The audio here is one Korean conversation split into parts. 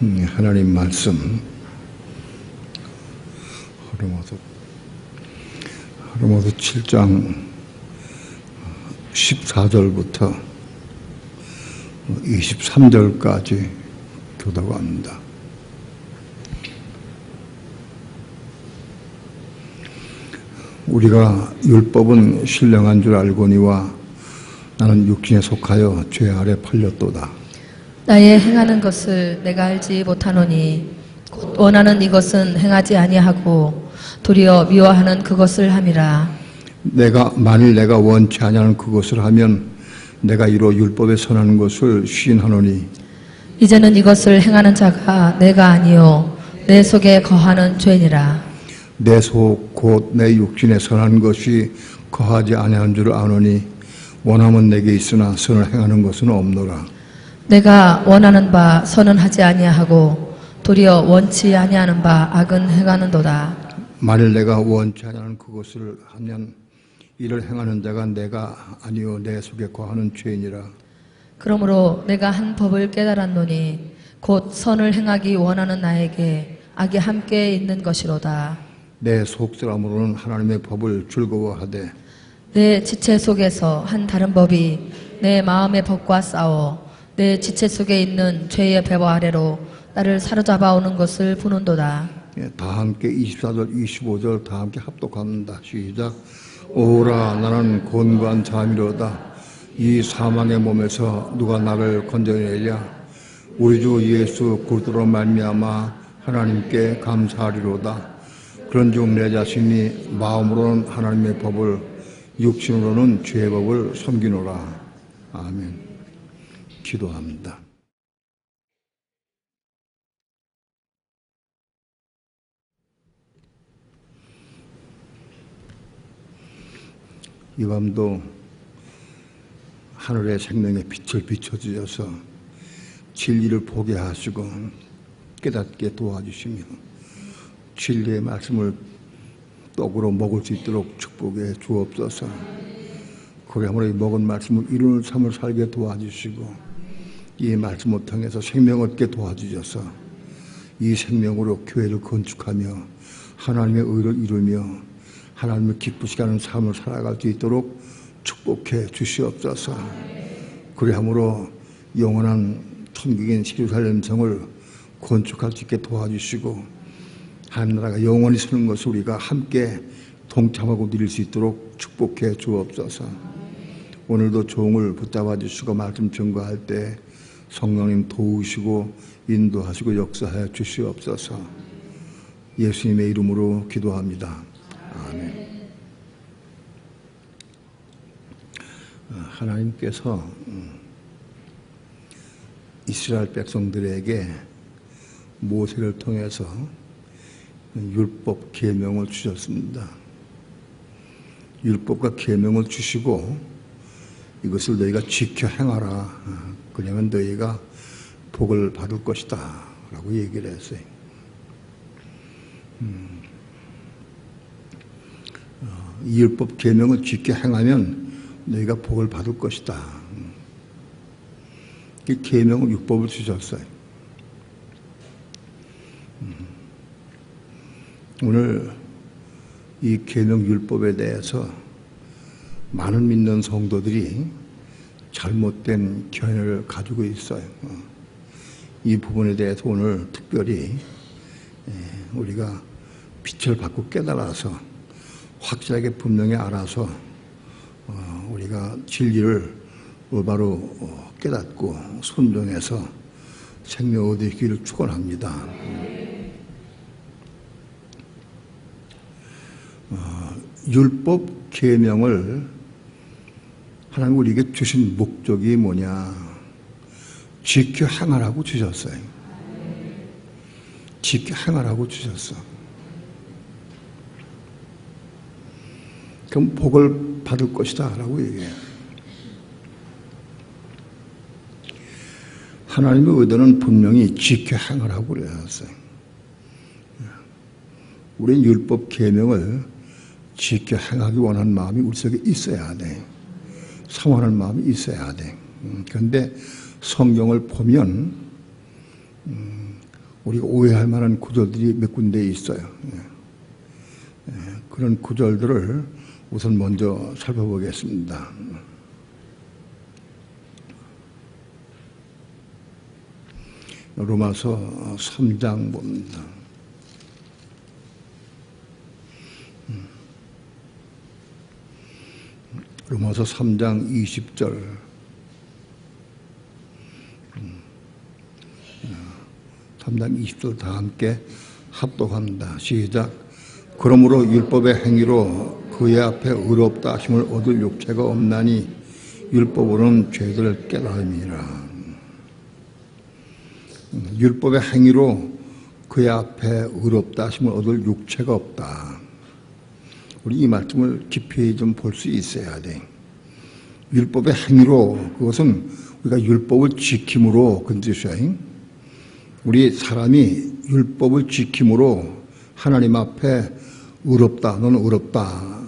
하나님 말씀 로마서 7장 14절부터 23절까지 교도합니다. 우리가 율법은 신령한 줄 알거니와 나는 육신에 속하여 죄 아래 팔렸도다. 나의 행하는 것을 내가 알지 못하노니 곧 원하는 이것은 행하지 아니하고 도리어 미워하는 그것을 함이라. 만일 내가 원치 아니하는 그것을 하면 내가 이로 율법에 선하는 것을 시인하노니 이제는 이것을 행하는 자가 내가 아니요 내 속에 거하는 죄니라. 내 속 곧 내 육신에 선한 것이 거하지 아니하는 줄 아노니 원함은 내게 있으나 선을 행하는 것은 없노라. 내가 원하는 바 선은 하지 아니하고 도리어 원치 아니하는 바 악은 행하는도다. 만일 내가 원치 아니하는 그것을 하면 이를 행하는 자가 내가 아니요 내 속에 거하는 죄이니라. 그러므로 내가 한 법을 깨달았노니 곧 선을 행하기 원하는 나에게 악이 함께 있는 것이로다. 내 속사람으로는 하나님의 법을 즐거워하되 내 지체 속에서 한 다른 법이 내 마음의 법과 싸워 내 지체 속에 있는 죄의 배와 아래로 나를 사로잡아오는 것을 보는도다. 다 함께 24절 25절 다 함께 합독합니다. 시작. 오라 나는 곤고한 자미로다. 이 사망의 몸에서 누가 나를 건져내랴. 우리 주 예수 그리스도로 말미암아 하나님께 감사하리로다. 그런즉 내 자신이 마음으로는 하나님의 법을 육신으로는 죄의 법을 섬기노라. 아멘. 기도합니다. 이 밤도 하늘의 생명의 빛을 비춰주셔서 진리를 보게 하시고 깨닫게 도와주시며 진리의 말씀을 떡으로 먹을 수 있도록 축복해 주옵소서. 그러므로 이 먹은 말씀을 이루는 삶을 살게 도와주시고 이 말씀을 통해서 생명 얻게 도와주셔서 이 생명으로 교회를 건축하며 하나님의 의를 이루며 하나님을 기쁘시게 하는 삶을 살아갈 수 있도록 축복해 주시옵소서. 그러므로 영원한 천국인 예루살렘 성을 건축할 수 있게 도와주시고 하나님나라가 영원히 서는 것을 우리가 함께 동참하고 누릴 수 있도록 축복해 주옵소서. 오늘도 종을 붙잡아 주시고 말씀 전가할 때 성령님 도우시고 인도하시고 역사하여 주시옵소서. 예수님의 이름으로 기도합니다. 아멘. 하나님께서 이스라엘 백성들에게 모세를 통해서 율법 계명을 주셨습니다. 율법과 계명을 주시고 이것을 너희가 지켜 행하라. 그러면 너희가 복을 받을 것이다 라고 얘기를 했어요. 이 율법 계명을 지켜 행하면 너희가 복을 받을 것이다. 이 계명은 율법을 주셨어요. 오늘 이 계명 율법에 대해서 많은 믿는 성도들이 잘못된 견해를 가지고 있어요. 이 부분에 대해서 오늘 특별히 우리가 빛을 받고 깨달아서 확실하게 분명히 알아서 우리가 진리를 올바로 깨닫고 순종해서 생명 얻기를 축원합니다. 율법 계명을 하나님 우리에게 주신 목적이 뭐냐? 지켜 행하라고 주셨어요. 지켜 행하라고 주셨어. 그럼 복을 받을 것이다 라고 얘기해요. 하나님의 의도는 분명히 지켜 행하라고 그랬어요. 우리는 율법 계명을 지켜 행하기 원하는 마음이 우리 속에 있어야 돼. 사모하는 마음이 있어야 돼. 그런데 성경을 보면 우리가 오해할 만한 구절들이 몇 군데 있어요. 그런 구절들을 우선 먼저 살펴보겠습니다. 로마서 3장 봅니다. 로마서 3장 20절. 3장 20절 다 함께 합독합니다. 시작. 그러므로 율법의 행위로 그의 앞에 의롭다 하심을 얻을 육체가 없나니 율법으로는 죄를 깨달음이라. 율법의 행위로 그의 앞에 의롭다 하심을 얻을 육체가 없다. 우리 이 말씀을 깊이 좀 볼 수 있어야 돼. 율법의 행위로, 그것은 우리가 율법을 지킴으로 그 뜻이야. 우리 사람이 율법을 지킴으로 하나님 앞에 의롭다, 너는 의롭다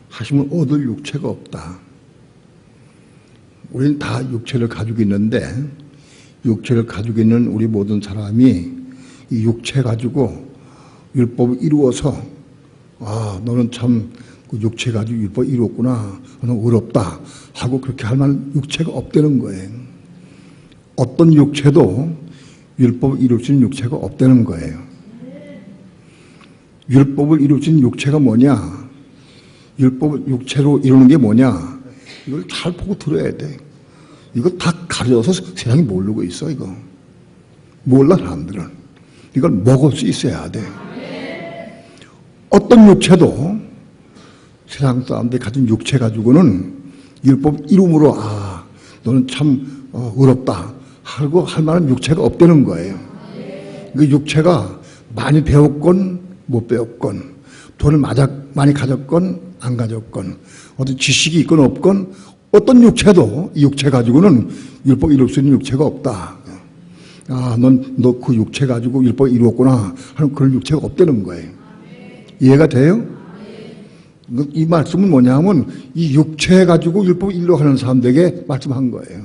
하심을 얻을 육체가 없다. 우리는 다 육체를 가지고 있는데, 육체를 가지고 있는 우리 모든 사람이 이 육체 가지고 율법을 이루어서 너는 참 그 육체 가지고 율법 이루었구나, 너는 의롭다 하고 그렇게 할 만한 육체가 없다는 거예요. 어떤 육체도 율법을 이룰 수 있는 육체가 없다는 거예요. 율법을 이룰 수 있는 육체가 뭐냐? 율법을 육체로 이루는 게 뭐냐? 이걸 잘 보고 들어야 돼. 이거 다 가려서 세상이 모르고 있어, 이거. 몰라, 사람들은. 이걸 먹을 수 있어야 돼. 어떤 육체도 세상 사람들이 가진 육체 가지고는 율법 이름으로 너는 참 의롭다 하고 할 만한 육체가 없다는 거예요. 그 육체가 많이 배웠건 못 배웠건, 돈을 많이 가졌건 안 가졌건, 어떤 지식이 있건 없건, 어떤 육체도 이 육체 가지고는 율법 이룰 수 있는 육체가 없다. 너 그 육체 가지고 율법 이루었구나 하는 그런 육체가 없다는 거예요. 이해가 돼요? 이 말씀은 뭐냐면 이 육체 가지고 율법 이루려 하는 사람들에게 말씀한 거예요.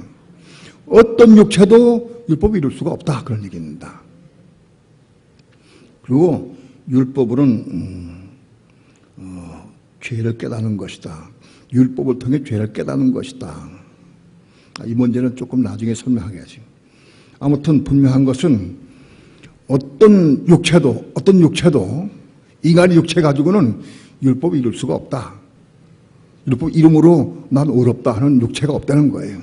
어떤 육체도 율법 이룰 수가 없다, 그런 얘기입니다. 그리고 율법으로는 죄를 깨닫는 것이다. 율법을 통해 죄를 깨닫는 것이다. 이 문제는 조금 나중에 설명하겠지. 아무튼 분명한 것은 어떤 육체도 인간의 육체 가지고는 율법을 이룰 수가 없다. 율법 이름으로 난 의롭다 하는 육체가 없다는 거예요.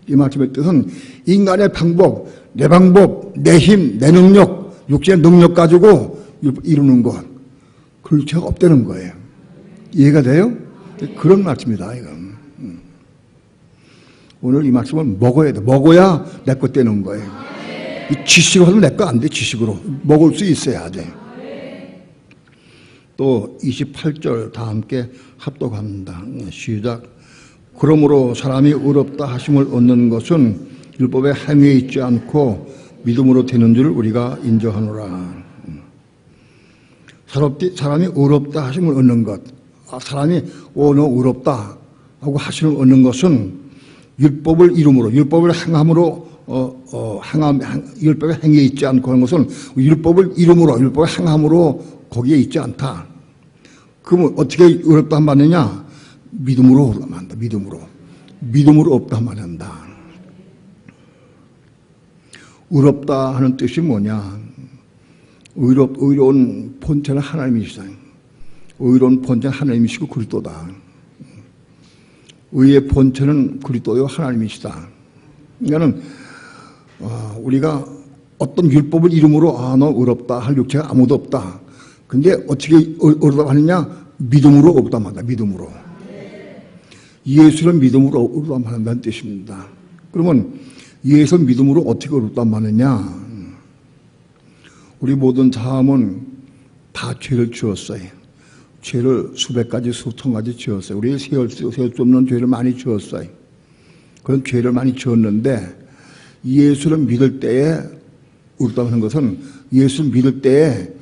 이 말씀의 뜻은 인간의 방법, 내 방법, 내 힘, 내 능력, 육체의 능력 가지고 율법 이루는 것, 그 육체가 없다는 거예요. 이해가 돼요? 그런 말씀이다, 이건. 오늘 이 말씀을 먹어야 돼. 먹어야 내 것 되는 거예요. 이 지식으로 하면 내 거 안 돼, 지식으로. 먹을 수 있어야 돼. 또 28절 다 함께 합독합니다. 시작. 그러므로 사람이 의롭다 하심을 얻는 것은 율법의 행위에 있지 않고 믿음으로 되는 줄 우리가 인정하노라. 사람이 의롭다 하심을 얻는 것, 사람이 너 의롭다 하고 하심을 얻는 것은 율법을 이름으로, 율법을 행함으로, 율법의 행위에 있지 않고 하는 것은 율법을 이름으로, 율법의 행함으로 거기에 있지 않다. 그러면 어떻게 의롭다 말하느냐? 믿음으로 의롭다 말한다. 믿음으로 없다 말한다. 의롭다 하는 뜻이 뭐냐? 의로운 본체는 하나님이시다. 의로운 본체는 하나님이시고 그리스도다. 의의 본체는 그리스도요 하나님이시다. 그러니까는 우리가 어떤 율법을 이름으로 너 의롭다 할 육체가 아무도 없다. 근데 어떻게 의롭다 하느냐? 믿음으로 의롭다 말한다. 믿음으로. 예수를 믿음으로 의롭다 말한다는 뜻입니다. 그러면 예수 믿음으로 어떻게 의롭다 말하느냐? 우리 모든 사람은 다 죄를 지었어요. 죄를 수백 가지, 수천 가지 지었어요. 우리 세울 수 없는 죄를 많이 지었어요. 그런 죄를 많이 지었는데 예수를 믿을 때에 의롭다 하는 것은 예수를 믿을 때에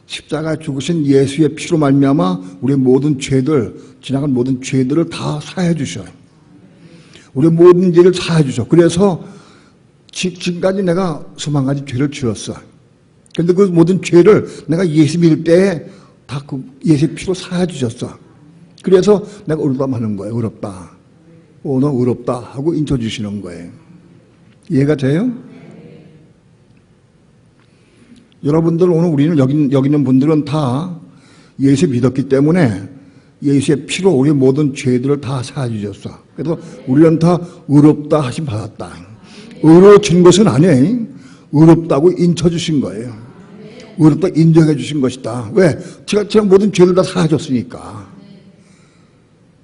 십자가에 죽으신 예수의 피로 말미암아 우리의 모든 죄들, 지나간 모든 죄들을 다 사해 주셔요. 우리의 모든 죄를 사해 주셔. 그래서 지금까지 내가 수만 가지 죄를 지었어. 근데 그 모든 죄를 내가 예수 믿을 때에 다 그 예수의 피로 사해주셨어. 그래서 내가 의롭다 하는 거예요. 의롭다. 너 의롭다 하고 인쳐주시는 거예요. 이해가 돼요? 여러분들 오늘 우리는 여기 있는 분들은 다 예수 믿었기 때문에 예수의 피로 우리 모든 죄들을 다 사해주셨어. 그래서 우리는 다 의롭다 하심 받았다. 의로워진 것은 아니에요. 의롭다고 인쳐주신 거예요. 의롭다 인정해 주신 것이다. 왜? 제가 모든 죄를 다 사해줬으니까.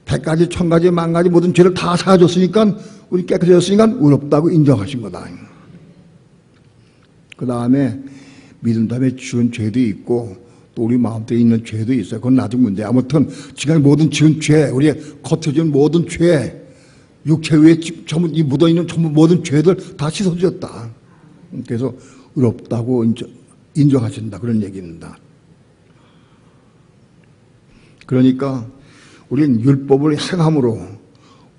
100가지, 1000가지, 10,000가지 모든 죄를 다 사해줬으니까 우리 깨끗해졌으니까 의롭다고 인정하신 거다. 그 다음에 믿은 다음에 지은 죄도 있고 또 우리 마음속에 있는 죄도 있어요. 그건 나중 문제. 아무튼 지금 모든 지은 죄, 우리 겉에 지은 모든 죄, 육체 위에 전부 이 묻어있는 전부 모든 죄들 다 씻어주셨다. 그래서 의롭다고 인정하신다. 그런 얘기입니다. 그러니까 우리는 율법을 행함으로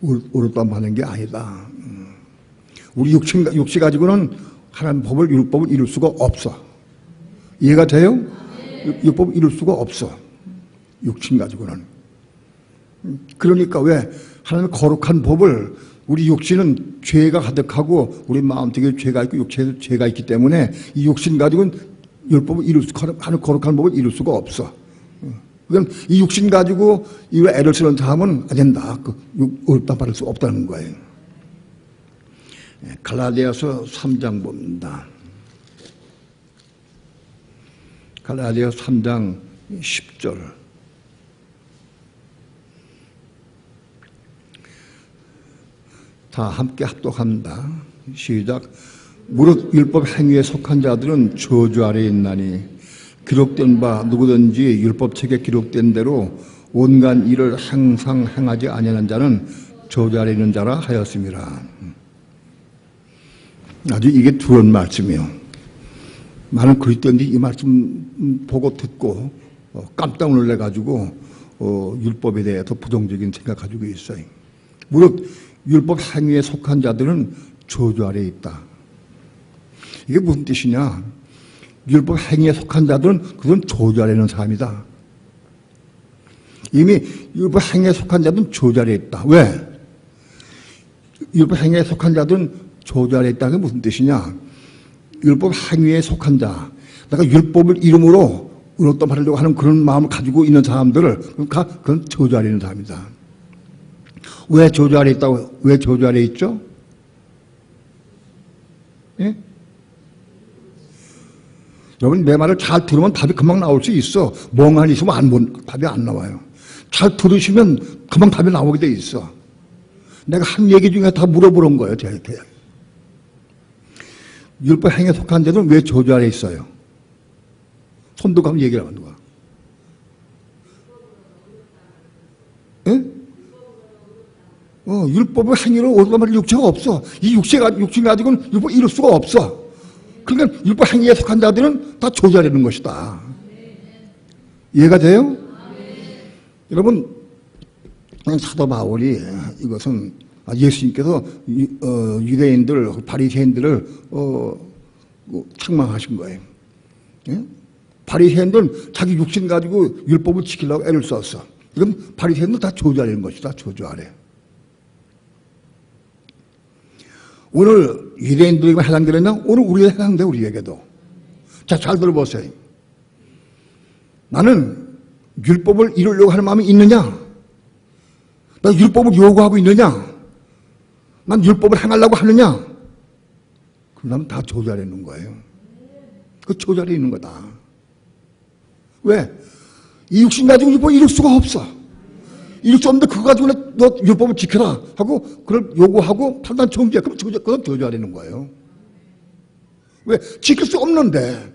의롭다 하는 게 아니다. 우리 육체 가지고는 하나님 법을, 율법을 이룰 수가 없어. 이해가 돼요? 율법을 이룰 수가 없어. 육신 가지고는. 그러니까 왜? 하나님의 거룩한 법을 우리 육신은 죄가 가득하고 우리 마음속에 죄가 있고 육체에도 죄가 있기 때문에 이 육신 가지고는 율법을 하는 거룩한 법을 이룰 수가 없어. 그럼 이 육신 가지고 이 애를 쓰는 사람은 안 된다. 의롭다 받을 수 없다는 거예요. 갈라디아서 3장 봅니다. 갈라디아 3장 10절. 다 함께 합독합니다. 시작. 무릇 율법 행위에 속한 자들은 저주 아래에 있나니 기록된 바 누구든지 율법책에 기록된 대로 온갖 일을 항상 행하지 아니하는 자는 저주 아래에 있는 자라 하였습니다. 아주 이게 두려운 말씀이에요. 많은 그리스도인들이 이 말씀 보고 듣고 깜짝 놀래가지고 율법에 대해서 부정적인 생각 가지고 있어요. 무릇 율법 행위에 속한 자들은 저주 아래에 있다. 이게 무슨 뜻이냐? 율법 행위에 속한 자들은 그건 저주 아래에 있는 사람이다. 이미 율법 행위에 속한 자들은 저주 아래에 있다. 왜? 율법 행위에 속한 자들은 저주 아래에 있다는 게 무슨 뜻이냐? 율법 행위에 속한 자, 내가 율법을 이름으로 의롭다 하려고 하는 그런 마음을 가지고 있는 사람들을 그건 저주 아래에 있는 사람이다. 왜 저주 아래에 있다고? 왜 저주 아래에 있죠? 예? 여러분 내 말을 잘 들으면 답이 금방 나올 수 있어. 멍하니 있으면 답이 안 나와요. 잘 들으시면 금방 답이 나오게 돼 있어. 내가 한 얘기 중에 다 물어보는 거예요. 저한테. 율법 행위에 속한 자들은 왜 저주 아래에 있어요? 손도 가면 얘기를 하면 누가? 예? 율법의 행위로 오르가말 육체가 없어. 이 육신 가지고는 율법 이룰 수가 없어. 그러니까 율법 행위에 속한 자들은 다 조절하는 것이다. 이해가 돼요? 여러분, 사도 바울이 이것은 예수님께서 유대인들, 바리새인들을 책망하신 거예요. 예? 바리새인들은 자기 육신 가지고 율법을 지키려고 애를 썼어. 이건 바리새인들 다 조절하는 것이다. 조절해. 오늘 유대인들에게 해당되느냐? 오늘 우리에게 해당돼, 우리에게도. 자, 잘 들어보세요. 나는 율법을 이루려고 하는 마음이 있느냐? 나 율법을 요구하고 있느냐? 난 율법을 행하려고 하느냐? 그러면 다 조절해 있는 거예요. 그 조절해 있는 거다. 왜? 이 육신 가지고 율법을 이룰 수가 없어. 이룰 수 없는데 그거 가지고 너 율법을 지켜라 하고 그걸 요구하고 판단 정지해. 그럼 그건 조절하는 거예요. 왜? 지킬 수 없는데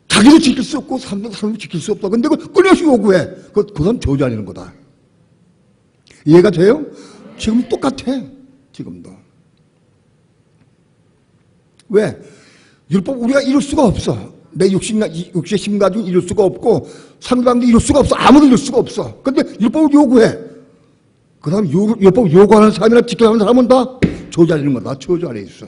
자기도 지킬 수 없고 사람도 지킬 수 없다. 근데 그걸 끊임없이 요구해. 그건 조절하는 거다. 이해가 돼요? 지금 똑같아. 지금도. 왜? 율법 우리가 이룰 수가 없어. 내 육신의 힘 가지고 이룰 수가 없고 상대방도 이룰 수가 없어. 아무도 이룰 수가 없어. 근데 율법을 요구해. 그 다음 율법 요구하는 사람이나 지켜야 하는 사람은 다 저주 아래 있는 거다. 저주 아래 있어.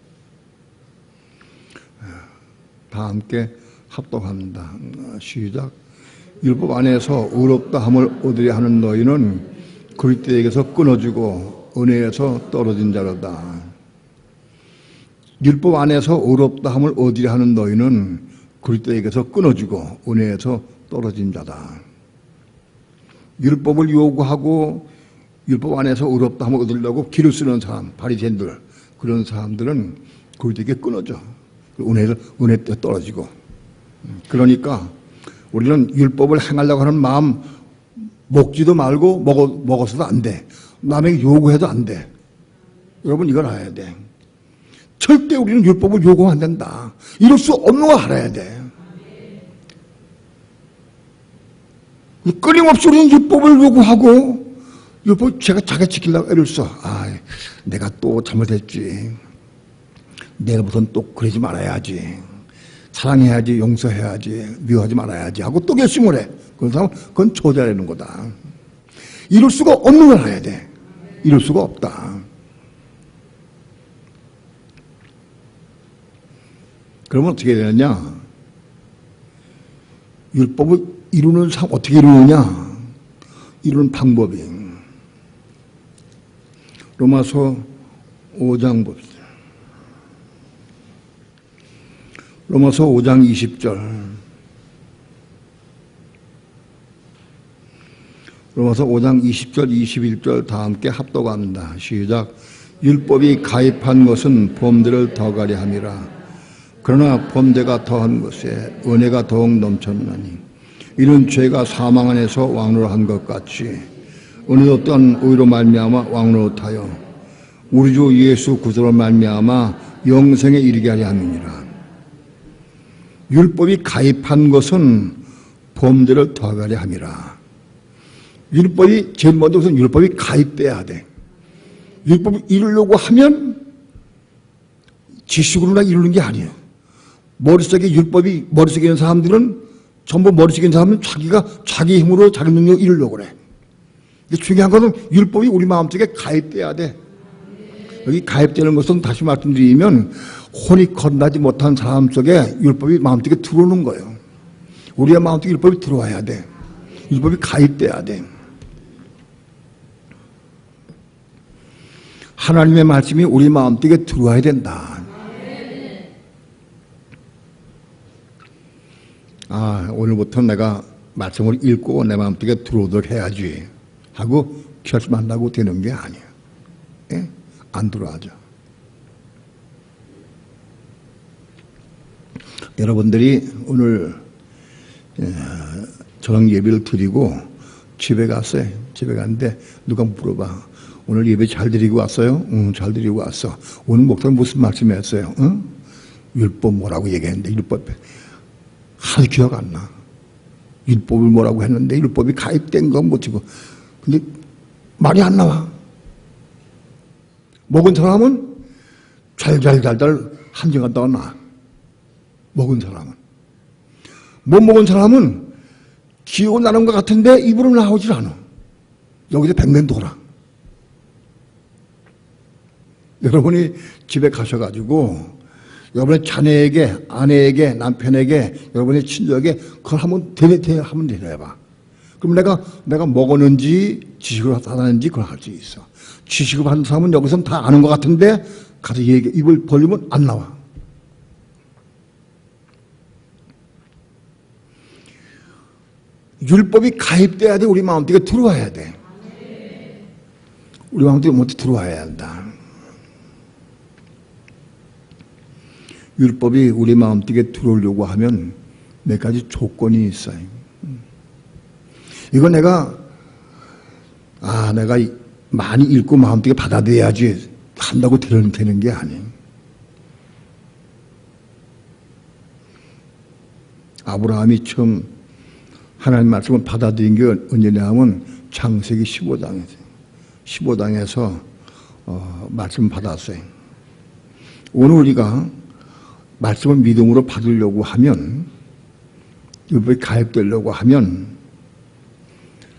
다 함께 합독합니다. 시작. 율법 안에서 의롭다 함을 얻으려 하는 너희는 그리스도에게서 끊어지고 은혜에서 떨어진 자로다. 율법 안에서 의롭다 함을 얻으려 하는 너희는 그리스도에게서 끊어지고 은혜에서 떨어진 자다. 율법을 요구하고 율법 안에서 의롭다 함을 얻으려고 길을 쓰는 사람, 바리새인들, 그런 사람들은 그리스도에게 끊어져. 은혜에 떨어지고. 그러니까 우리는 율법을 행하려고 하는 마음 먹지도 말고 먹어서도 안 돼. 남에게 요구해도 안 돼. 여러분 이걸 알아야 돼. 절대 우리는 율법을 요구하면 안 된다. 이럴 수 없는 걸 알아야 돼. 끊임없이 우리는 율법을 요구하고 율법 제가 자기 지키려고 애를 써. 내가 또 잘못했지. 내일부터는 또 그러지 말아야지. 사랑해야지, 용서해야지, 미워하지 말아야지 하고 또 결심을 해. 그런 사람은 그건 초자라는 거다. 이럴 수가 없는 걸 알아야 돼. 이럴 수가 없다. 그러면 어떻게 되느냐? 율법을 이루는 사람 어떻게 이루느냐? 이루는 방법이 로마서 5장 봅시다. 로마서 5장 20절. 로마서 5장 20절, 21절 다 함께 합독합니다. 시작. 율법이 가입한 것은 범죄를 더가게 함이라. 그러나 범죄가 더한 것에 은혜가 더욱 넘쳤나니 이는 죄가 사망 안에서 왕노한 것 같이 은혜도 또한 의로 말미암아 왕노하여 우리 주 예수 그리스도로 말미암아 영생에 이르게 하려 함이니라. 율법이 가입한 것은 범죄를 더하게 함이라. 율법이 제일 먼저 우선 율법이 가입돼야 돼. 율법을 이루려고 하면 지식으로나 이루는 게 아니에요. 머릿속에 율법이 머릿속에 있는 사람들은 전부 머릿속에 있는 사람은 자기가 자기 힘으로 자기 능력을 이루려고 그래. 근데 중요한 것은 율법이 우리 마음속에 가입돼야 돼. 여기 가입되는 것은 다시 말씀드리면 혼이 건나지 못한 사람 속에 율법이 마음속에 들어오는 거예요. 우리의 마음속에 율법이 들어와야 돼. 율법이 가입돼야 돼. 하나님의 말씀이 우리 마음속에 들어와야 된다. 오늘부터 내가 말씀을 읽고 내 마음속에 들어오도록 해야지 하고 결심한다고 되는 게 아니에요. 예? 안 들어와죠. 여러분들이 오늘 저녁 예배를 드리고 집에 갔어요. 집에 갔는데 누가 물어봐. 오늘 예배 잘 드리고 왔어요? 응, 잘 드리고 왔어. 오늘 목사님 무슨 말씀했어요? 응? 율법 뭐라고 얘기했는데 율법 하나도 기억 안 나. 율법을 뭐라고 했는데 율법이 가입된 건 못 치고 근데 말이 안 나와. 먹은 사람은 잘잘잘잘 한정 갖다가 놔. 먹은 사람은. 못 먹은 사람은 기억은 나는 것 같은데 입으로 나오질 않아. 여기서 백면 돌아. 여러분이 집에 가셔가지고 여러분의 자녀에게, 아내에게, 남편에게, 여러분의 친족에게 그걸 한번 한번 대해봐. 그럼 내가 먹었는지 지식을 하는지 그걸 알 수 있어. 지식을 하는 사람은 여기서는 다 아는 것 같은데 가서 입을 벌리면 안 나와. 율법이 가입돼야 돼. 우리 마음속에 들어와야 돼. 우리 마음속에 먼저 들어와야 한다. 율법이 우리 마음속에 들어오려고 하면 몇 가지 조건이 있어요. 이거 내가 많이 읽고 마음속에 받아들여야지 한다고 되는 게 아니에요. 아브라함이 처음 하나님 말씀을 받아들인 게 언제냐 하면 창세기 15장에서 말씀 받았어요. 오늘 우리가 말씀을 믿음으로 받으려고 하면 율법이 가입되려고 하면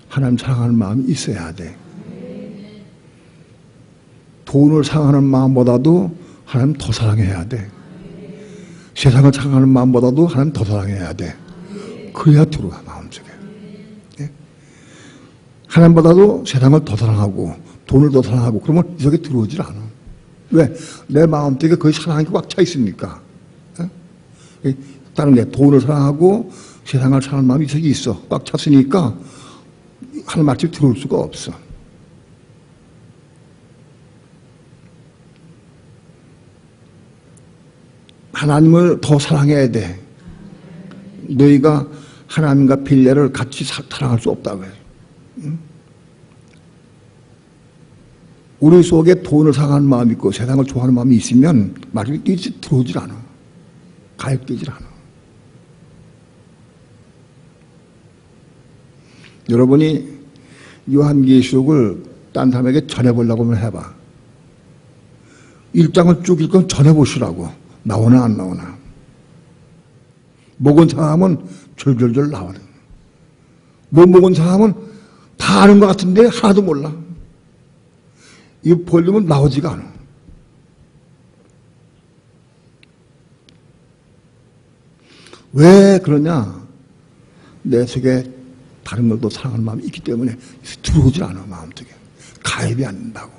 하나님 사랑하는 마음이 있어야 돼. 돈을 사랑하는 마음보다도 하나님 더 사랑해야 돼. 세상을 사랑하는 마음보다도 하나님 더 사랑해야 돼. 그래야 들어와, 마음속에. 예? 하나님보다도 세상을 더 사랑하고 돈을 더 사랑하고 그러면 이 속에 들어오질 않아. 왜? 내 마음속에 거의 사랑이 꽉 차 있으니까. 예? 다른 게 돈을 사랑하고 세상을 사랑하는 마음이 이 속에 있어. 꽉 찼으니까 하나님 말씀 들어올 수가 없어. 하나님을 더 사랑해야 돼. 너희가 하나님과 빌레를 같이 사랑할 수 없다고 해요. 응? 우리 속에 돈을 사랑하는 마음이 있고 세상을 좋아하는 마음이 있으면 말이 들어오질 않아. 가입되질 않아. 여러분이 요한계시록을 딴 사람에게 전해보려고 하면 해봐. 1장을 쭉 읽고 전해보시라고. 나오나 안 나오나. 먹은 사람은 절절절 나오는. 못 먹은 사람은 다 아는 것 같은데 하나도 몰라. 이 볼륨은 나오지가 않아. 왜 그러냐? 내 속에 다른 것도 사랑하는 마음이 있기 때문에 들어오질 않아, 마음속에. 가입이 안 된다고.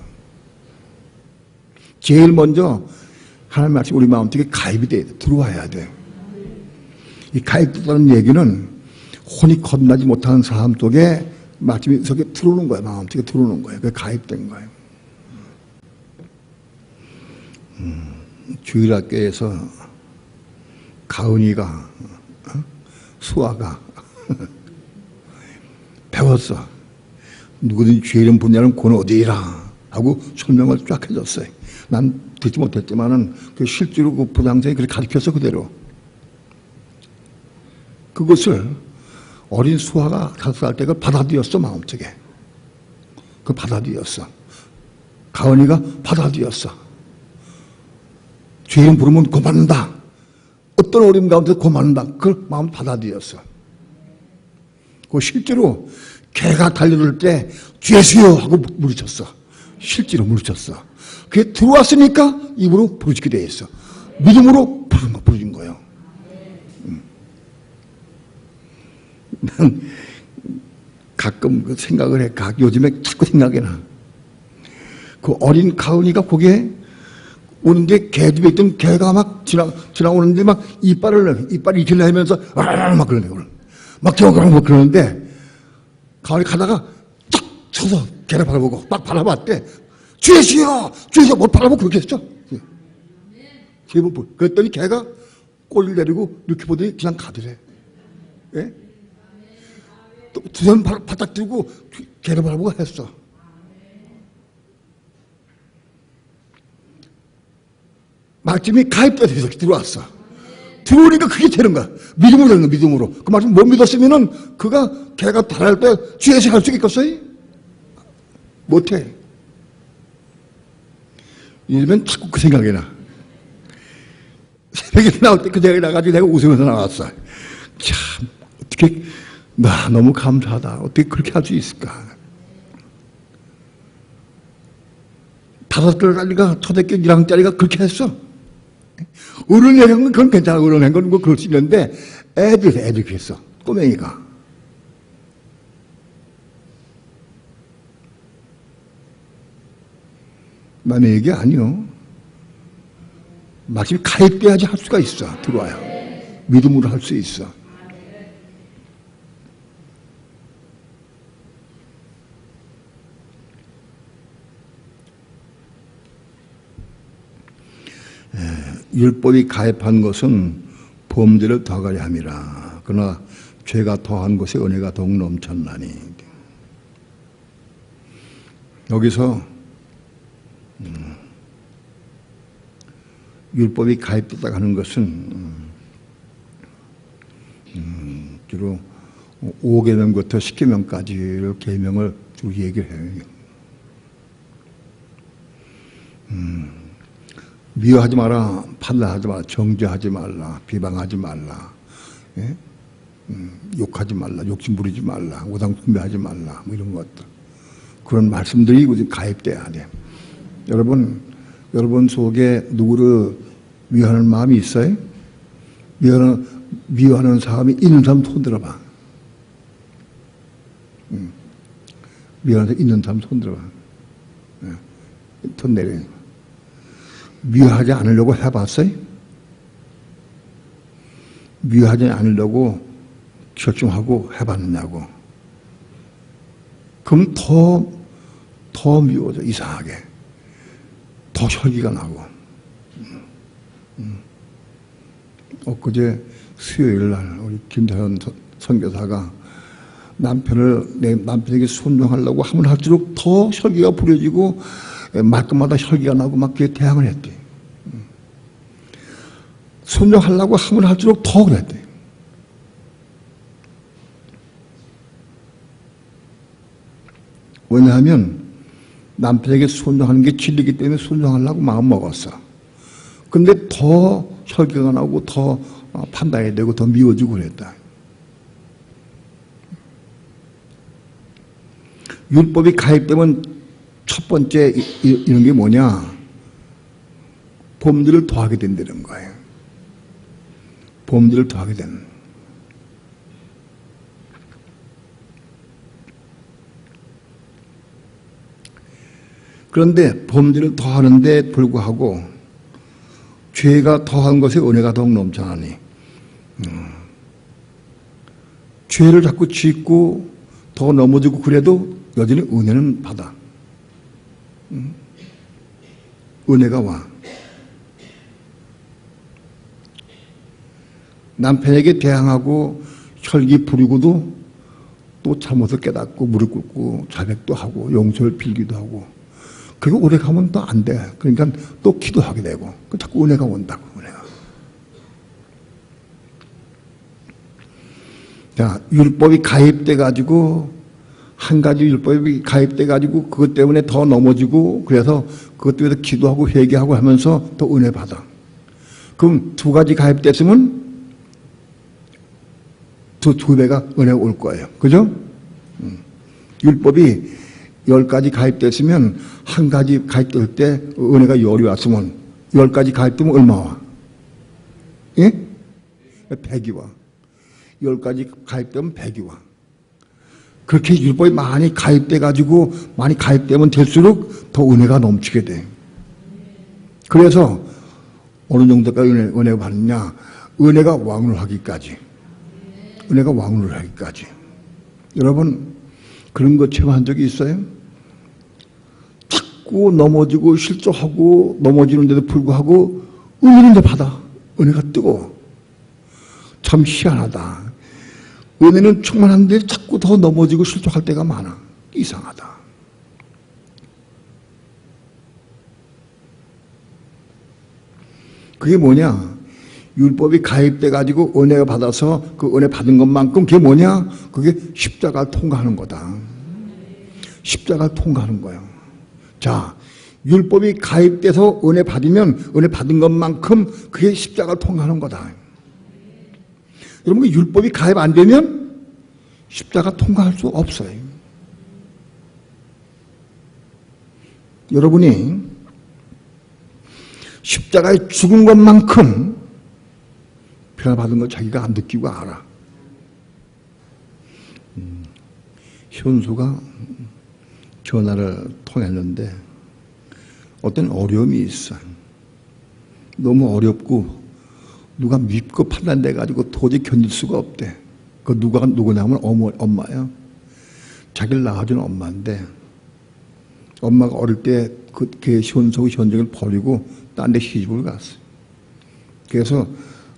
제일 먼저 하나님 말씀 우리 마음속에 가입이 돼, 들어와야 돼. 이 가입됐다는 얘기는 혼이 거듭나지 못하는 사람 속에 말씀이 속에 들어오는 거야, 마음속에 들어오는 거야. 그게 가입된 거예요. 주일학교에서 가은이가, 수아가 배웠어. 누구든지 죄 이름 분야는 곧 어디라 하고 설명을 쫙 해줬어요. 난 듣지 못했지만은 그 실제로 그 부장생이 그렇게 가르쳐서 그대로. 그것을 어린 수아가 5살 때 그걸 받아들였어, 마음속에. 그 받아들였어. 가은이가 받아들였어. 죄 이름 부르면 고만다. 어떤 어려움 가운데 고만다. 그걸 마음 받아들였어. 그 실제로 개가 달려들 때 죄수여 하고 물리쳤어. 실제로 물리쳤어. 그게 들어왔으니까 입으로 부르짖게 돼 있어. 믿음으로 부르진 거예요. 난 가끔 그 생각을 해. 요즘에 자꾸 생각이 나. 그 어린 가은이가 거기에 오는데 개집에 있던 개가 막 지나오는데 막 이빨을 이렇게 내면서 막 그러네. 막 그러는데 가을에 가다가 딱 서서 개를 바라보고 딱 바라봤대. 죄수여! 죄수여! 못 바라보고 그렇게 했죠. 그랬더니 개가 꼬리를 내리고 이렇게 보더니 그냥 가더래. 예? 또 두 손 바닥 들고 개를 바라보고 했어. 말씀이 가입돼서 이렇게 들어왔어. 들어오니까 그게 되는 거야. 믿음으로 되는 거야, 믿음으로. 그 말씀 못 믿었으면은 그가 개가 달할 때 죄수 할 수 있겠어요? 못해. 요즘엔 자꾸 그 생각이 나. 새벽에 나올 때 그 생각이 나가지고 내가 웃으면서 나왔어. 참, 어떻게, 나 너무 감사하다. 어떻게 그렇게 할 수 있을까? 5살짜리가 초등학교 1학년짜리가 그렇게 했어. 어른이 한 건 그건 괜찮아. 어른이 한 건 뭐 그럴 수 있는데 애들이 했어. 꼬맹이가. 남의 얘기 아니요. 말씀이 가입돼야지 할 수가 있어. 들어와요. 믿음으로 할 수 있어. 율법이 가입한 것은 범죄를 더하게 함이라. 그러나 죄가 더한 것에 은혜가 더욱 넘쳤나니. 여기서 율법이 가입됐다고 하는 것은 주로 5계명부터 10계명까지를 계명을 주로 얘기를 해요. 미워하지 마라, 판단하지 마라, 정죄하지 말라, 비방하지 말라, 예? 욕하지 말라, 욕심 부리지 말라, 우상 숭배하지 말라, 뭐 이런 것들. 그런 말씀들이 우리 가입돼야 돼. 여러분 속에 누구를 위하는 마음이 있어요? 미워하는 사람이 있는 사람 손 들어봐. 미워하는 사람 있는 사람 손 들어봐. 손 내려. 미워하지 않으려고 해봤어요? 미워하지 않으려고 결정하고 해봤느냐고. 그럼 더 미워져, 이상하게. 더 혈기가 나고. 엊그제 수요일 날 우리 김태현 선교사가 내 남편에게 순종하려고 하면 할수록 더 혈기가 부려지고 말끝마다 혈기가 나고 막 그게 대항을 했대. 순종하려고 하면 할수록 더 그랬대. 왜냐하면 남편에게 순종하는 게 진리이기 때문에 순종하려고 마음 먹었어. 근데 더 혈기가 나고 더 판단해야 되고 더 미워지고 그랬다. 율법이 가입되면 첫 번째 이런 게 뭐냐? 범죄를 더하게 된다는 거예요. 범죄를 더하게 되는. 그런데 범죄를 더하는데 불구하고 죄가 더한 것에 은혜가 더욱 넘쳐나니 죄를 자꾸 짓고 더 넘어지고 그래도 여전히 은혜는 받아. 은혜가 와. 남편에게 대항하고 혈기 부리고도 또 잘못을 깨닫고 무릎 꿇고 자백도 하고 용서를 빌기도 하고 그리고 오래 가면 또 안 돼. 그러니까 또 기도하게 되고 자꾸 은혜가 온다고. 은혜가. 자, 율법이 가입돼 가지고 한 가지 율법이 가입돼 가지고 그것 때문에 더 넘어지고 그래서 그것 때문에 기도하고 회개하고 하면서 또 은혜 받아. 그럼 두 가지 가입됐으면 두 배가 은혜가 올 거예요. 그죠? 율법이 10가지 가입됐으면 한 가지 가입될 때 은혜가 10이 왔으면 10가지 가입되면 얼마 와? 예? 100이 와. 10가지 가입되면 100이 와. 그렇게 율법이 많이 가입돼가지고 많이 가입되면 될수록 더 은혜가 넘치게 돼. 그래서 어느 정도까지 은혜가 받느냐? 은혜가 왕노하기까지. 은혜가 왕노하기까지. 여러분 그런 거 체험한 적이 있어요? 자꾸 넘어지고 실족하고 넘어지는데도 불구하고 은혜는 받아. 은혜가 뜨거워. 참 희한하다. 은혜는 충만한데 자꾸 더 넘어지고 실족할 때가 많아. 이상하다. 그게 뭐냐? 율법이 가입돼가지고 은혜가 받아서 그 은혜 받은 것만큼 그게 뭐냐? 그게 십자가를 통과하는 거다. 십자가를 통과하는 거예요. 자, 율법이 가입돼서 은혜 받으면 은혜 받은 것만큼 그게 십자가를 통과하는 거다. 여러분, 율법이 가입 안 되면 십자가 통과할 수 없어요. 여러분이 십자가에 죽은 것만큼 변화받은 걸 자기가 안 느끼고 알아. 현수가 전화를 통했는데 어떤 어려움이 있어. 너무 어렵고 누가 밉고 판단돼가지고 도저히 견딜 수가 없대. 그 누구냐면 엄마야. 자기를 낳아준 엄마인데 엄마가 어릴 때 그 현수하고 현정을 버리고 딴 데 시집을 갔어. 그래서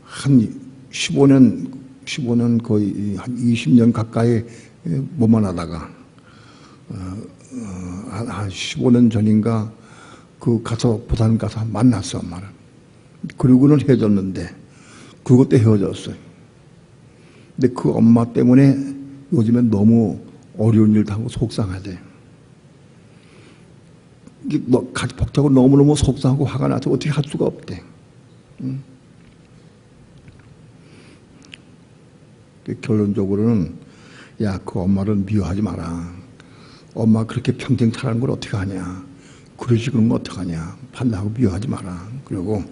한 15년 거의 한 20년 가까이 몸만 하다가 한 15년 전인가 그 가서 부산 가서 만났어 엄마를. 그러고는 헤어졌는데 그것 때 헤어졌어요. 근데 그 엄마 때문에 요즘엔 너무 어려운 일 당하고 속상하대. 이게 같이 복잡하고 너무너무 속상하고 화가 나서 어떻게 할 수가 없대. 응? 결론적으로는 야, 그 엄마를 미워하지 마라. 엄마 그렇게 평생 살아는 걸 어떻게 하냐. 그러시 그런 거 어떻게 하냐. 판단하고 미워하지 마라. 그리고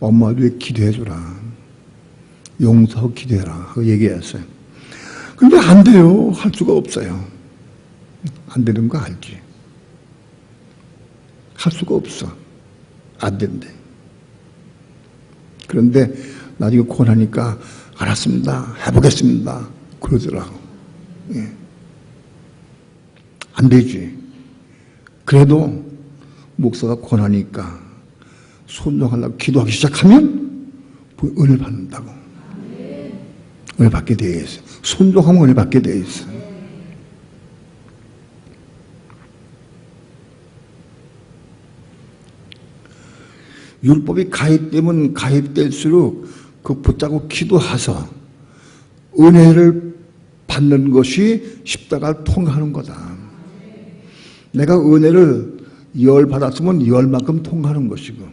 엄마를 위해 기도해 주라. 용서하고 기도해라 하고 얘기했어요. 근데 안 돼요. 할 수가 없어요. 안 되는 거 알지? 할 수가 없어. 안 된대. 그런데 나중에 권하니까 알았습니다. 해보겠습니다. 그러더라고. 예. 안 되지. 그래도 목사가 권하니까 순종하려고 기도하기 시작하면 은혜를 받는다고. 은혜 받게 되어 있어. 순종하면 은혜 받게 되어 있어. 율법이 가입되면 가입될수록 그 붙잡고 기도하서 은혜를 받는 것이 십자가를 통과하는 거다. 내가 은혜를 10 받았으면 10만큼 통과하는 것이고,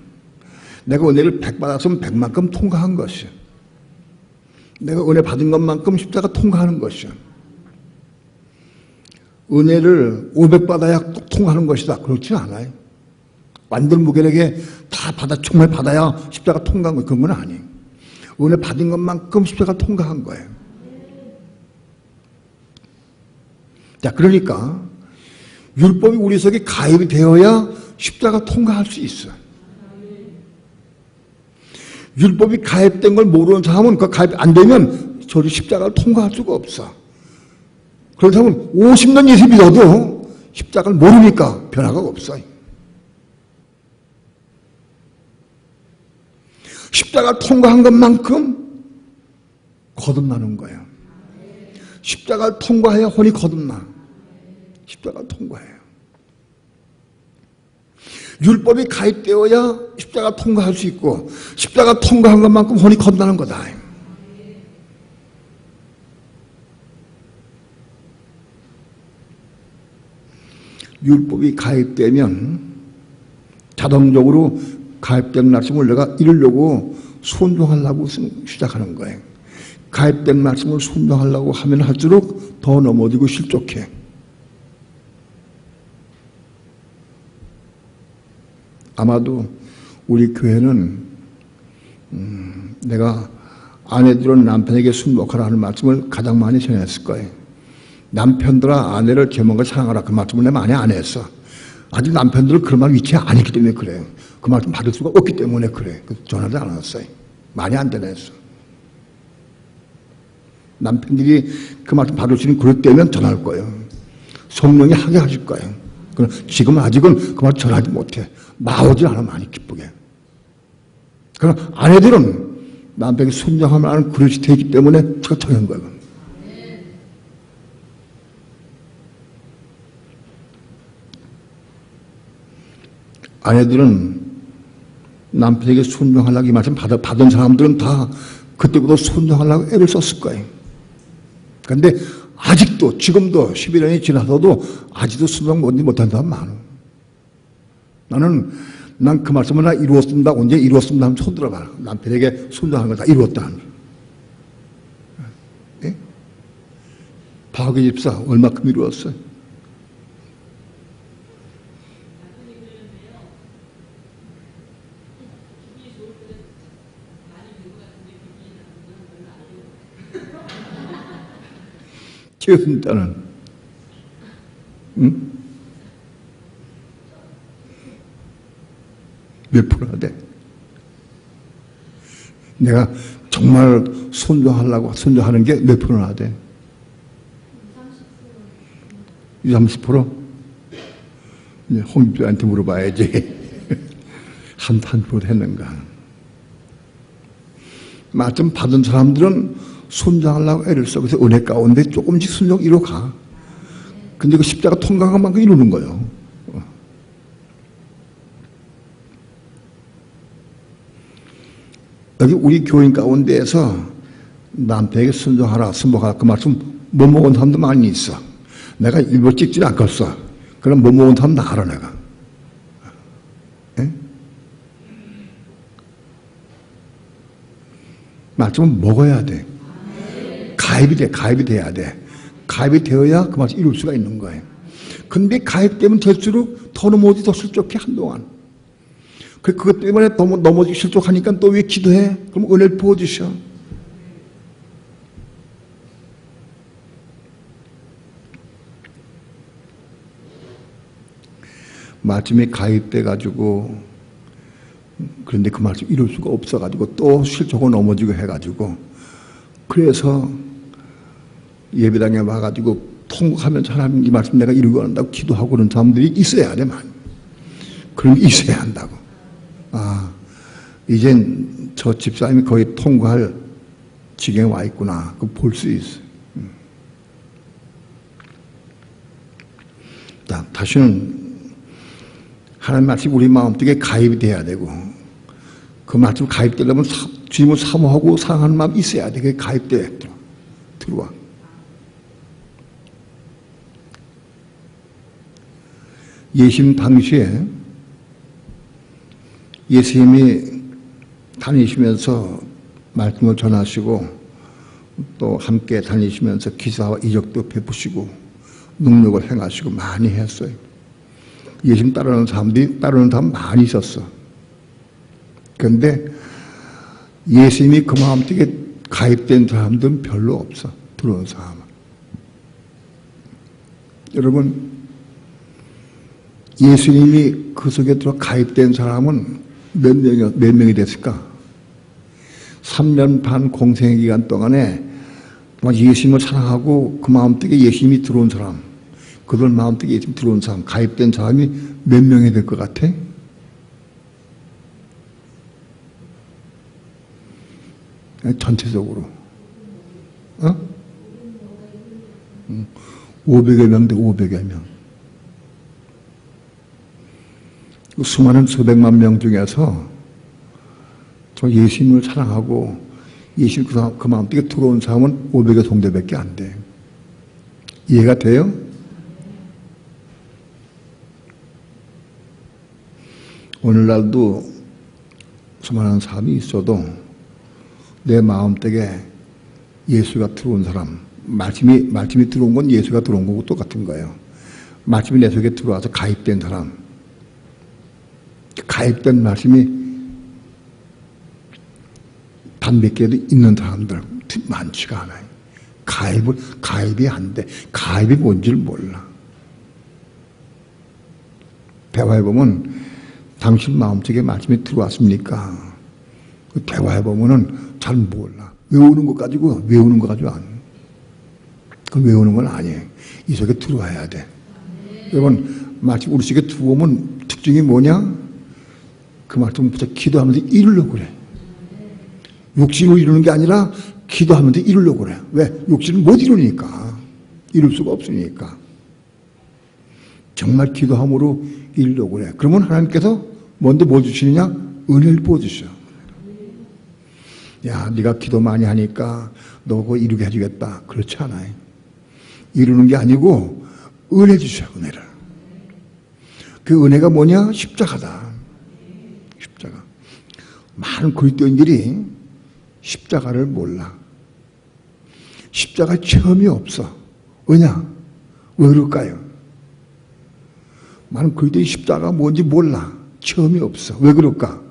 내가 은혜를 100 받았으면 100만큼 통과한 것이야. 내가 은혜 받은 것만큼 십자가 통과하는 것이야. 은혜를 500 받아야 통과하는 것이다. 그렇지 않아요. 완전 무결하게 다 정말 받아야 십자가 통과한 거, 그런 건 아니에요. 은혜 받은 것만큼 십자가 통과한 거예요. 자, 그러니까 율법이 우리 속에 가입이 되어야 십자가 통과할 수 있어. 율법이 가입된 걸 모르는 사람은 그 가입 안 되면 저리 십자가를 통과할 수가 없어. 그런 사람은 50년 예수 믿어도 십자가를 모르니까 변화가 없어요. 십자가 통과한 것만큼 거듭나는 거예요. 십자가를 통과해야 혼이 거듭나. 십자가를 통과해요. 율법이 가입되어야 십자가 통과할 수 있고, 십자가 통과한 것만큼 혼이 거듭나는 거다. 율법이 가입되면 자동적으로 가입된 말씀을 내가 이루려고 순종하려고 시작하는 거예요. 가입된 말씀을 순종하려고 하면 할수록 더 넘어지고 실족해. 아마도 우리 교회는 내가 아내들은 남편에게 순복하라 하는 말씀을 가장 많이 전했을 거예요. 남편들아 아내를 제목을 사랑하라, 그 말씀을 내가 많이 안 했어. 아직 남편들은 그런 말 위치에 안 있기 때문에 그래요. 그 말씀 받을 수가 없기 때문에 그래. 전하지 않았어요. 많이 안 전했어. 남편들이 그 말씀 받을 수 있는 그럴 때면 전할 거예요. 성령이 하게 하실 거예요. 그럼 지금은 아직은 그 말 전하지 못해. 나오지 않아, 많이 기쁘게. 그럼 아내들은 남편에게 순종하면 하는 그릇이 되기 때문에 제가 전한 거예요. 아내들은 남편에게 순종하려고 이 말씀 받은 사람들은 다 그때부터 순종하려고 애를 썼을 거예요. 그런데 아직도, 지금도 11년이 지나서도 아직도 순종 못한 사람 많아. 난 그 말씀을 나 이루었습니다. 언제 이루었습니다 하면 손 들어봐. 남편에게 순종하는 걸 다 이루었다. 예? 박의 집사 얼마큼 이루었어요? 지은다는, 응? 몇 프로나 돼? 내가 정말 순종하는 게 몇 프로나 돼? 30%? 이제 홍준표한테 물어봐야지. 한 프로 했는가? 말씀 받은 사람들은 순종하려고 애를 써. 그래서 은혜 가운데 조금씩 순종 이루어 가. 근데 그 십자가 통과한 만큼 이루는 거예요. 여기 우리 교인 가운데에서 남편에게 순종하라, 순복하라, 그 말씀 못 먹은 사람도 많이 있어. 내가 일부러 찍지는 않겠어. 그럼 못 먹은 사람 다 알아, 내가. 예? 말씀은 먹어야 돼. 가입이 돼야 돼. 가입이 되어야 그 말씀 이룰 수가 있는 거예요. 근데 가입되면 될수록 더 넘어지기 더 실족해, 한동안. 그것 때문에 넘어지기 실족하니까 또 왜 기도해? 그럼 은혜를 부어주셔. 말씀에 가입돼 가지고 그런데 그 말씀 이룰 수가 없어 가지고 또 실족을 넘어지고 해 가지고 그래서 예배당에 와 가지고 통곡하면서 하나님 이 말씀 내가 이루고 한다고 기도하고 그런 사람들이 있어야 돼, 만. 그런 게 있어야 한다고. 아, 이젠 저 집사님이 거의 통과할 지경에 와 있구나. 그거 볼 수 있어. 자, 다시는 하나님 말씀이 우리 마음속에 가입이 돼야 되고, 그 말씀 가입되려면 주님을 사모하고 사랑하는 마음이 있어야 돼. 그게 가입돼야 들어와. 예수님 당시에 예수님이 다니시면서 말씀을 전하시고 또 함께 다니시면서 기사와 이적도 베푸시고 능력을 행하시고 많이 했어요. 예수님 따르는 사람 많이 있었어. 그런데 예수님이 그 마음속에 가입된 사람들은 별로 없어. 들어온 사람은. 여러분, 예수님이 그 속에 들어 가입된 사람은 몇 명이 됐을까? 3년 반 공생의 기간 동안에 예수님을 사랑하고 그 마음속에 예수님이 들어온 사람, 그들 마음속에 예수님이 들어온 사람, 가입된 사람이 몇 명이 될 것 같아? 전체적으로. 500여 명 돼, 500여 명. 수많은 수백만 명 중에서 저 예수님을 사랑하고 예수님 그 마음속에 들어온 사람은 500여 정도밖에 안 돼. 이해가 돼요? 오늘날도 수많은 사람이 있어도 내 마음속에 예수가 들어온 사람, 말씀이 들어온 건 예수가 들어온 거고 똑같은 거예요. 말씀이 내 속에 들어와서 가입된 사람, 가입된 말씀이 단 몇 개도 있는 사람들 많지가 않아요. 가입이 안 돼. 가입이 뭔지를 몰라. 대화해보면 당신 마음속에 말씀이 들어왔습니까? 그 대화해보면은 잘 몰라. 외우는 거 가지고 안. 그 외우는 건 아니에요. 이 속에 들어와야 돼. 여러분, 말씀 우리 속에 들어오면 특징이 뭐냐? 그 말씀 부터 기도하면서 이루려고 그래. 욕심으로 이루는 게 아니라 기도하면서 이루려고 그래. 왜? 욕심을 못 이루니까. 이룰 수가 없으니까. 정말 기도함으로 이루려고 그래. 그러면 하나님께서 먼저 뭐 주시느냐? 은혜를 부어주셔. 야, 네가 기도 많이 하니까 너 그거 이루게 해주겠다. 그렇지 않아요. 이루는 게 아니고 은혜 주셔, 은혜를. 그 은혜가 뭐냐? 십자가다. 십자가. 많은 그리스도인들이 십자가를 몰라. 십자가 체험이 없어. 왜냐? 왜 그럴까요? 많은 그리스도인이 십자가가 뭔지 몰라. 체험이 없어. 왜 그럴까?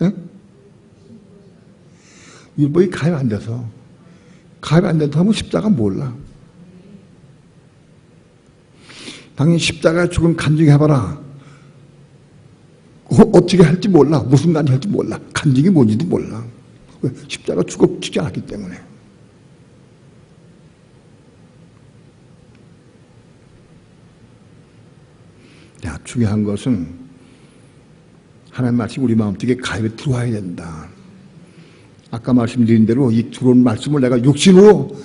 네? 율법이 가입 안 돼서. 가입 안 돼서 하면 십자가 몰라. 당연히 십자가 죽음 간증해봐라. 어떻게 할지 몰라. 무슨 간증 할지 몰라. 간증이 뭔지도 몰라. 왜? 십자가 죽지 않았기 때문에. 야, 중요한 것은 하나님 말씀이 우리 마음속에 가입에 들어와야 된다. 아까 말씀드린 대로 이 들어온 말씀을 내가 육신으로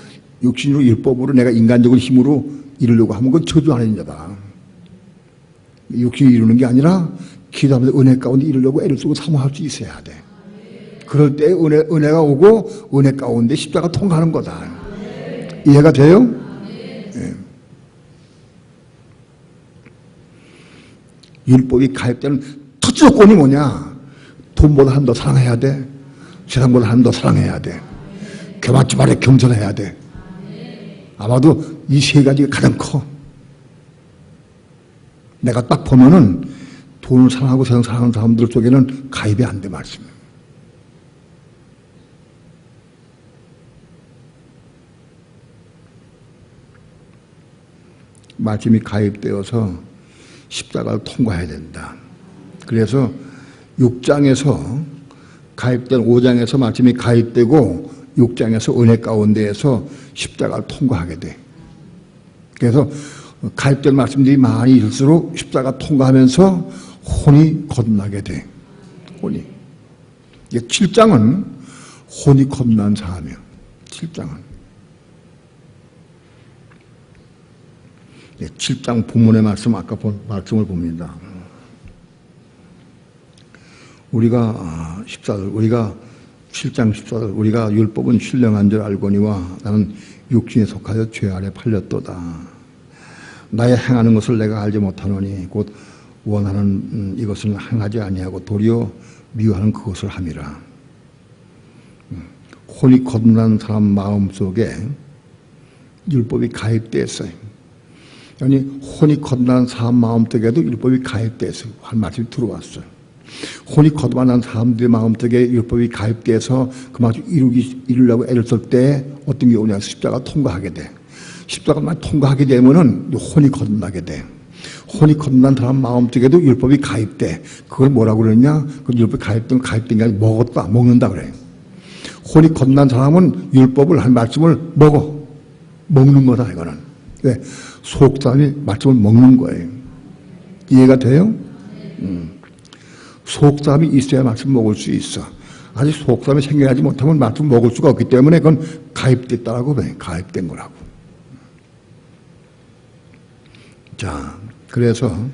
율법으로 내가 인간적인 힘으로 이루려고 하면 그건 저주 하는 자다. 육신이 이루는 게 아니라 기도하면서 은혜 가운데 이루려고 애를 쓰고 사모할 수 있어야 돼. 그럴 때 은혜가 오고 은혜 가운데 십자가 통과하는 거다. 이해가 돼요? 네. 율법이 가입되는 첫 조건이 뭐냐? 돈보다 하나님 더 사랑해야 돼. 세상보다 하나님 더 사랑해야 돼. 교만치 말에 겸손해야 돼. 아마도 이 세 가지가 가장 커. 내가 딱 보면은 돈을 사랑하고 세상 사랑하는 사람들 속에는 가입이 안 돼, 말씀이. 말씀이 가입되어서 십자가를 통과해야 된다. 그래서 6장에서 가입된 5장에서 말씀이 가입되고 6장에서 은혜 가운데에서 십자가를 통과하게 돼. 그래서 가입된 말씀들이 많이 있을수록 십자가 통과하면서 혼이 거듭나게 돼. 혼이. 7장은 혼이 거듭난 사람이에요. 7장은. 7장 본문의 말씀, 아까 본 말씀을 봅니다. 우리가 14절, 우리가 7장 14절, 우리가 율법은 신령한 줄 알거니와 나는 육신에 속하여 죄 아래 팔렸도다. 나의 행하는 것을 내가 알지 못하노니 곧 원하는 이것을 행하지 아니하고 도리어 미워하는 그것을 함이라. 혼이 거듭난 사람 마음속에 율법이 가입되었어요. 아니 혼이 거듭난 사람 마음속에도 율법이 가입되었어요. 한 말씀이 들어왔어요. 혼이 거듭난 사람들의 마음속에 율법이 가입돼서 그 말씀 이루려고 애를 쓸 때 어떤 게 오냐? 십자가 통과하게 돼. 십자가만 통과하게 되면은 혼이 거듭나게 돼. 혼이 거듭난 사람 마음속에도 율법이 가입돼. 그걸 뭐라고 그러냐? 그 율법이 가입된 게 아니라 먹는다 그래. 혼이 거듭난 사람은 율법을 한 말씀을 먹는 거다 이거는. 왜? 속 사람이 말씀을 먹는 거예요. 이해가 돼요? 속 사람이 있어야 말씀 먹을 수 있어. 아직 속 사람이 생겨나지 못하면 말씀 먹을 수가 없기 때문에 그건 가입됐다라고 그래. 가입된 거라고. 자, 그래서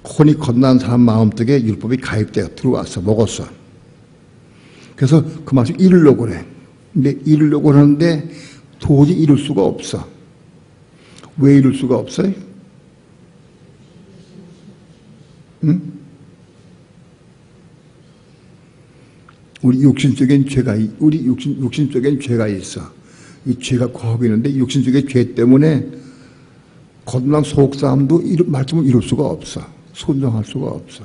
혼이 거듭난 사람 마음속에 율법이 가입되어 들어왔어. 먹었어. 그래서 그 말씀 이루려고 그래. 근데 이루려고 하는데 도저히 이룰 수가 없어. 왜 이룰 수가 없어요? 응? 우리 육신 속엔 죄가 있어. 이 죄가 거하고 있는데 육신 속의 죄 때문에 거듭난 속 사람도 말씀을 이룰 수가 없어. 순종할 수가 없어.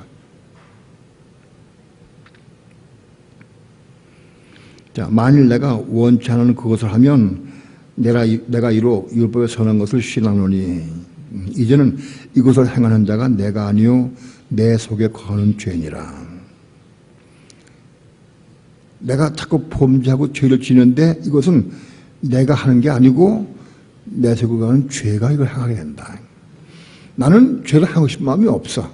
자, 만일 내가 원치 않은 그것을 하면 내가 이로 율법에 선한 것을 신하노니 이제는 이것을 행하는 자가 내가 아니요 내 속에 거하는 죄니라. 내가 자꾸 범죄하고 죄를 지는데 이것은 내가 하는 게 아니고 내 속에 거하는 죄가 이걸 행하게 된다. 나는 죄를 하고 싶은 마음이 없어.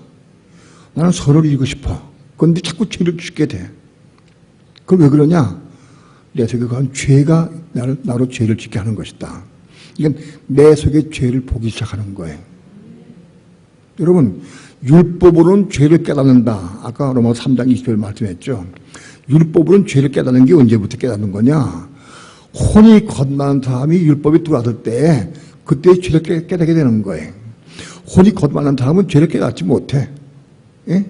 나는 선을 이루고 싶어. 그런데 자꾸 죄를 짓게 돼. 그럼 왜 그러냐? 내 속에 거하는 죄가 나로 죄를 짓게 하는 것이다. 이건 내 속에 죄를 보기 시작하는 거예요. 여러분, 율법으로는 죄를 깨닫는다. 아까 로마서 3장 20절 말씀했죠. 율법으로는 죄를 깨닫는 게 언제부터 깨닫는 거냐? 혼이 거듭난 사람이 율법에 들어왔을 때 그때 죄를 깨닫게 되는 거예요. 혼이 거듭난 사람은 죄를 깨닫지 못해. 예?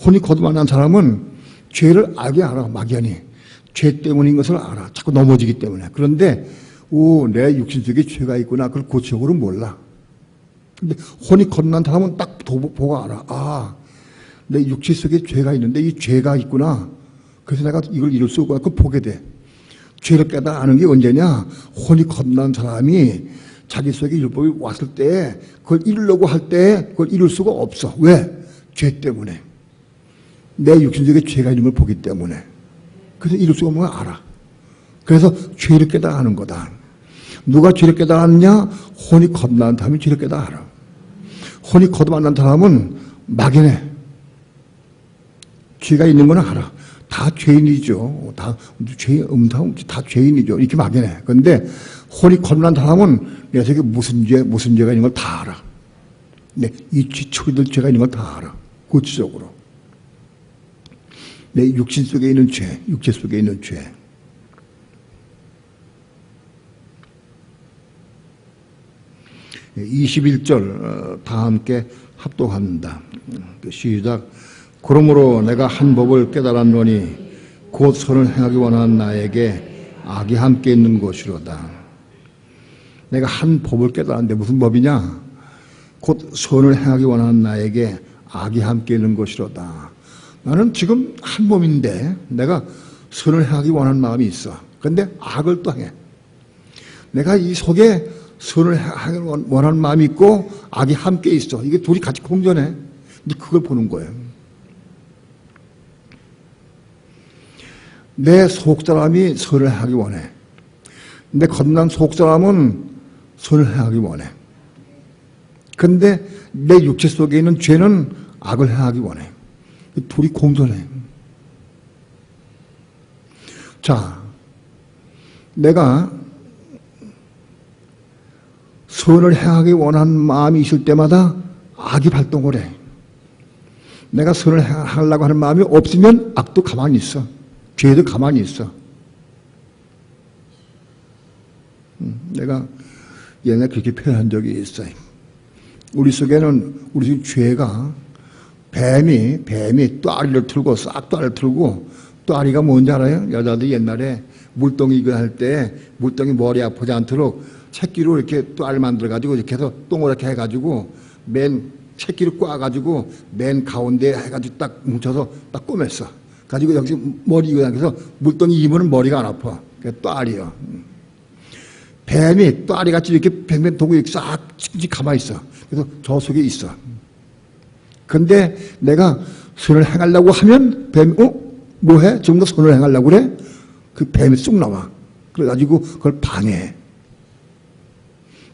혼이 거듭난 사람은 죄를 알게 알아, 막연히. 죄 때문인 것을 알아. 자꾸 넘어지기 때문에. 그런데 내 육신 속에 죄가 있구나. 그걸 고치적으로 몰라. 근데 혼이 거듭난 사람은 딱 보고 알아. 내 육신 속에 죄가 있는데 이 죄가 있구나. 그래서 내가 이걸 이룰 수 없고 그걸 보게 돼. 죄를 깨달아 게 언제냐? 혼이 거듭난 사람이 자기 속에 율법이 왔을 때 그걸 이루려고 할 때 그걸 이룰 수가 없어. 왜? 죄 때문에. 내 육신 속에 죄가 있는 걸 보기 때문에. 그래서 이룰 수가 없는 걸 알아. 그래서 죄를 깨달아는 거다. 누가 죄를 깨달았냐? 혼이 거듭난 사람이 죄를 깨달아. 혼이 거듭난 사람은 막연해. 죄가 있는 건 알아. 다 죄인이죠. 다 죄인이죠. 이렇게 막연해. 그런데 혼이 거듭난 사람은 내 속에 무슨 죄가 있는 걸 다 알아. 이 처리될 죄가 있는 걸 다 알아. 구체적으로. 내 육신 속에 있는 죄, 육체 속에 있는 죄. 네, 21절 다 함께 합독합니다. 시작. 그러므로 내가 한 법을 깨달았노니 곧 선을 행하기 원하는 나에게 악이 함께 있는 것이로다. 내가 한 법을 깨달았는데 무슨 법이냐? 곧 선을 행하기 원하는 나에게 악이 함께 있는 것이로다. 나는 지금 한 몸인데 내가 선을 행하기 원하는 마음이 있어. 그런데 악을 또 해. 내가 이 속에 선을 하길 원하는 마음이 있고 악이 함께 있어. 이게 둘이 같이 공존해. 근데 그걸 보는 거예요. 내 속사람이 선을 하기 원해. 내 겉난 속사람은 선을 하기 원해. 근데 내 육체 속에 있는 죄는 악을 하기 원해. 둘이 공존해. 자, 내가 선을 행하기 원하는 마음이 있을 때마다 악이 발동을 해. 내가 선을 하려고 하는 마음이 없으면 악도 가만히 있어. 죄도 가만히 있어. 내가 옛날에 그렇게 표현한 적이 있어요. 우리 속에는 죄가 뱀이 또아리를 틀고 싹 또아리를 틀고 또아리가 뭔지 알아요? 여자들 옛날에 물동이 이거 할 때 물동이 머리 아프지 않도록 새끼로 이렇게 또알 만들어가지고 이렇게 해서 동그랗게 해가지고 맨 새끼를 꽈가지고 맨 가운데 해가지고 딱 뭉쳐서 딱 꼬맸어. 가지고 여기서 머리 이거 해서 물동이 입으면 머리가 안 아파. 그게 또알이요. 뱀이 또아리 같이 이렇게 뱅뱅 도고 이렇게 싹 가만히 있어. 그래서 저 속에 있어. 근데 내가 선을 행하려고 하면 뱀이 뭐해? 지금 도 선을 행하려고 그래? 그 뱀이 쑥 나와. 그래가지고 그걸 방해해.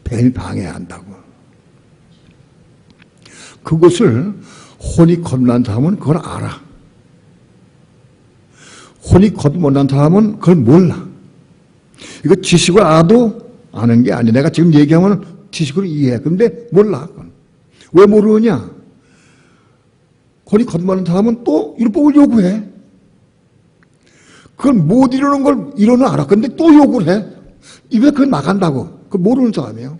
뱀이 방해한다고. 그것을 혼이 거듭난 사람은 그걸 알아. 혼이 거듭난 사람은 그걸 몰라. 이거 지식을 알아도 아는 게 아니야. 내가 지금 얘기하면 지식으로 이해해. 근데 몰라. 왜 모르느냐? 혼이 거듭난 사람은 또 율법을 요구해. 그걸 못 이루는 걸 이루는 알아. 근데 또 요구를 해. 입에 그걸 나간다고. 그걸 모르는 사람이에요.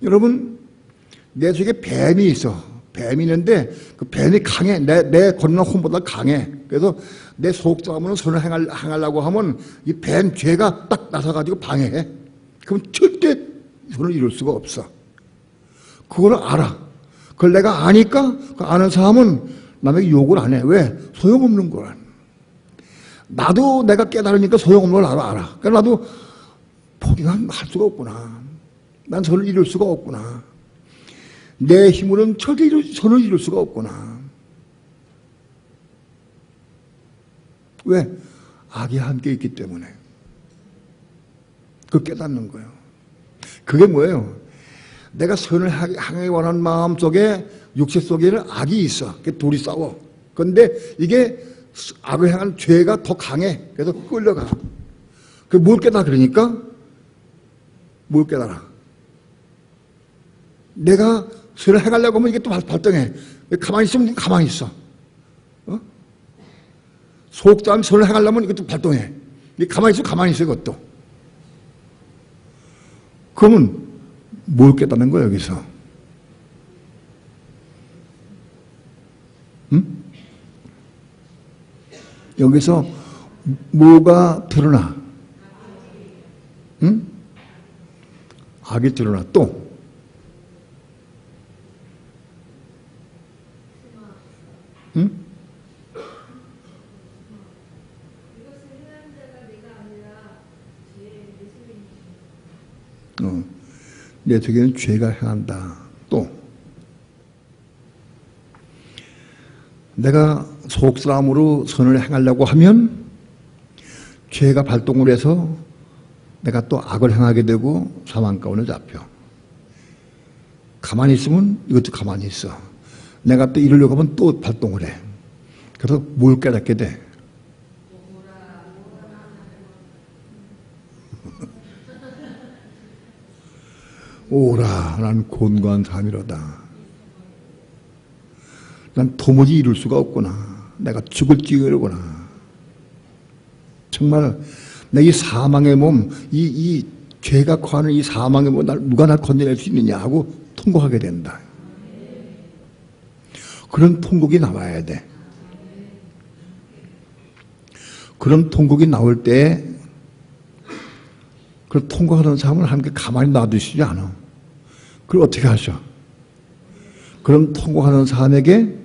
여러분, 내 속에 뱀이 있어. 뱀이 있는데 그 뱀이 강해. 내 거듭난 혼보다 강해. 그래서 내 속사람은 선을 행하려고 하면 이 뱀 죄가 딱 나서가지고 방해해. 그럼 절대 선을 이룰 수가 없어. 그걸 알아. 그걸 내가 아니까 그 아는 사람은 남에게 욕을 안 해. 왜? 소용없는 거야. 나도 내가 깨달으니까 소용없는 걸 알아. 그러니까 나도 포기할 수가 없구나. 난 선을 이룰 수가 없구나. 내 힘으로는 절대 선을 이룰 수가 없구나. 왜? 악이 함께 있기 때문에. 그걸 깨닫는 거예요. 그게 뭐예요? 내가 선을 향하기 원하는 마음 속에 육체 속에는 악이 있어. 둘이 싸워. 그런데 이게 악을 향한 죄가 더 강해. 그래서 끌려가. 뭘 깨달아 그러니까? 뭘 깨달아? 내가 선을 행하려고 하면 이게 또 발동해. 가만히 있으면 가만히 있어. 속담 선을 행하려면 이것도 발동해. 가만히 있으면 가만히 있어, 이것도. 그러면 뭘 깨닫는 거야, 여기서? 응? 여기서 뭐가 드러나? 응? 악이 드러나. 또? 응? 내 속에는 죄가 행한다. 또 내가 속사람으로 선을 행하려고 하면 죄가 발동을 해서 내가 또 악을 행하게 되고 사망 가운데 잡혀. 가만히 있으면 이것도 가만히 있어. 내가 또 이러려고 하면 또 발동을 해. 그래서 뭘 깨닫게 돼? 오라, 난 곤고한 삶이로다. 난 도무지 이룰 수가 없구나. 내가 죽을 지경이로구나. 정말 내 이 사망의 몸, 이 죄가 거하는 이 사망의 몸, 누가 날 건져낼 수 있느냐 하고 통곡하게 된다. 그런 통곡이 나와야 돼. 그런 통곡이 나올 때 그 통곡하는 사람을 하나님께 가만히 놔두시지 않아. 그걸 어떻게 하셔? 그런 통곡하는 사람에게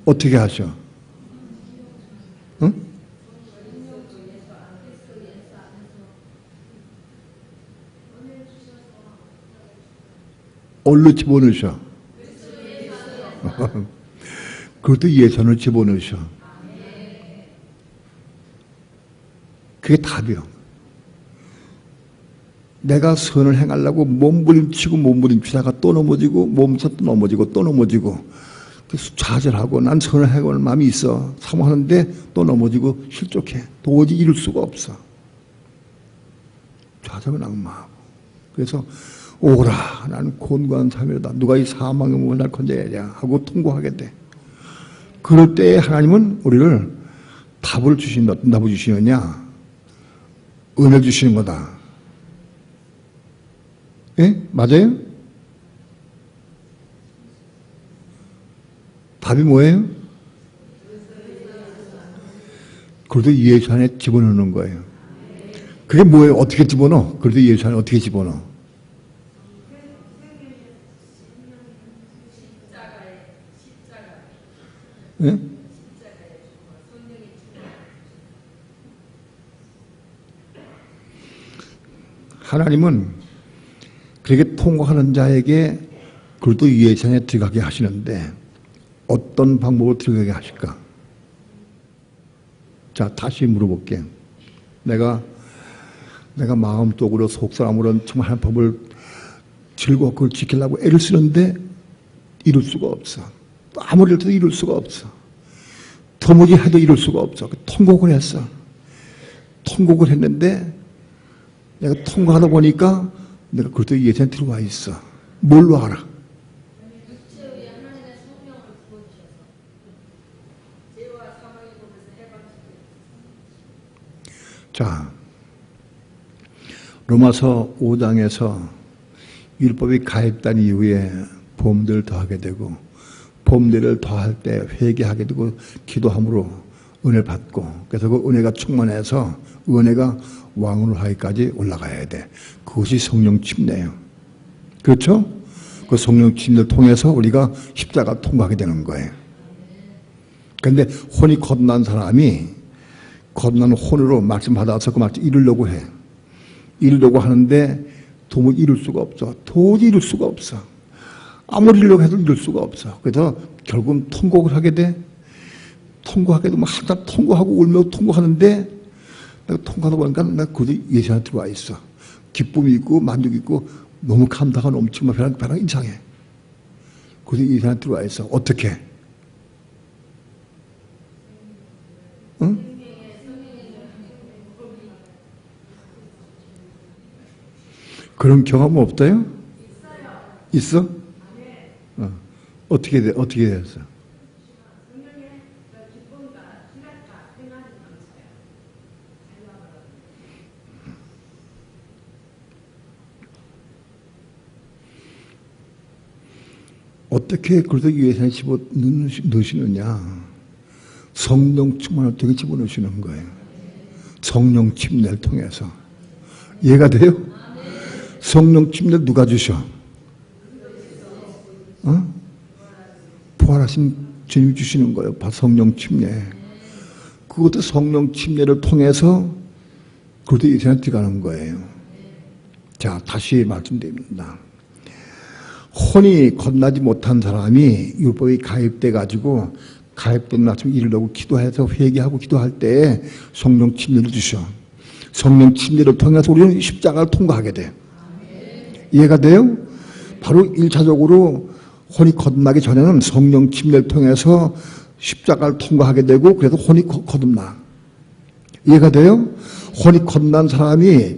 어떻게 하셔? 응? 얼로 집어넣으셔. 그것도 예산을 집어넣으셔. 그게 답이요. 내가 선을 행하려고 몸부림치고 몸부림치다가 또 넘어지고 몸서 또 넘어지고 또 넘어지고 그래서 좌절하고 난 선을 행할 마음이 있어. 사모하는데 또 넘어지고 실족해. 도저히 이룰 수가 없어. 좌절은 악마하고. 그래서 오라 나는 곤고한 삶이다. 누가 이 사망의 몸을 날 건져야냐 하고 통고하게 돼. 그럴 때 하나님은 우리를 답을 주신다. 어떤 답을 주시느냐? 은혜를 주시는 거다. 예? 맞아요? 답이 뭐예요? 그래도 예수 안에 집어넣는 거예요. 그게 뭐예요? 어떻게 집어넣어? 그래도 예수 안에 어떻게 집어넣어? 예? 하나님은 그렇게 통과하는 자에게 그래도 예수 안에 들어가게 하시는데 어떤 방법으로 들어가게 하실까? 자, 다시 물어볼게요. 내가 마음속으로 속사람으로는 정말 한 법을 즐거워 그걸 지키려고 애를 쓰는데 이룰 수가 없어. 아무리 해도 이룰 수가 없어. 도무지 해도 이룰 수가 없어. 통곡을 했어. 통곡을 했는데 내가 통과하다 보니까 내가 그래도 예전에 들어와 있어. 뭘로 알아? 자, 로마서 5장에서 율법이 가입된 이후에 범죄를 더하게 되고 범죄를 더할 때 회개하게 되고 기도함으로 은혜를 받고 그래서 그 은혜가 충만해서 은혜가 왕으로 하기까지 올라가야 돼. 그것이 성령 침례예요. 그렇죠? 그 성령 침례를 통해서 우리가 십자가 통과하게 되는 거예요. 그런데 혼이 거듭난 사람이 거듭난 혼으로 말씀 받아서 그 말씀 이루려고 해. 이루려고 하는데 도무지 이룰 수가 없어. 도저히 이룰 수가 없어. 아무리 이루려고 해도 이룰 수가 없어. 그래서 결국은 통곡을 하게 돼. 통곡하게 되면 한참 통곡하고 울며 통곡하는데 내가 통곡하다 보니까 내가 그저 예수 안에 들어와 있어. 기쁨이 있고 만족이 있고 너무 감사가 넘치고 배랑 이상해. 그저 예수 안에 들어와 있어. 어떻게? 응? 그런 경험 없어요? 있어? 어떻게 돼? 어떻게 됐어? 어떻게 그래도 예산에 집어 넣으시느냐? 성령 충만을 어떻게 집어 넣으시는 거예요? 성령 침례를 통해서. 이해가 돼요? 성령 침례 누가 주셔? 부활하신 주님이 주시는 거예요. 성령 침례. 그것도 성령 침례를 통해서 그것도 예산에 들어가는 거예요. 자, 다시 말씀드립니다. 혼이 건나지 못한 사람이 율법이 가입돼 가지고 가입된 말씀 이루려고 기도해서 회개하고 기도할 때 성령 침례를 주셔. 성령 침례를 통해서 우리는 십자가를 통과하게 돼. 이해가 돼요? 바로 1차적으로 혼이 거듭나기 전에는 성령 침례를 통해서 십자가를 통과하게 되고 그래서 혼이 거듭나. 이해가 돼요? 혼이 거듭난 사람이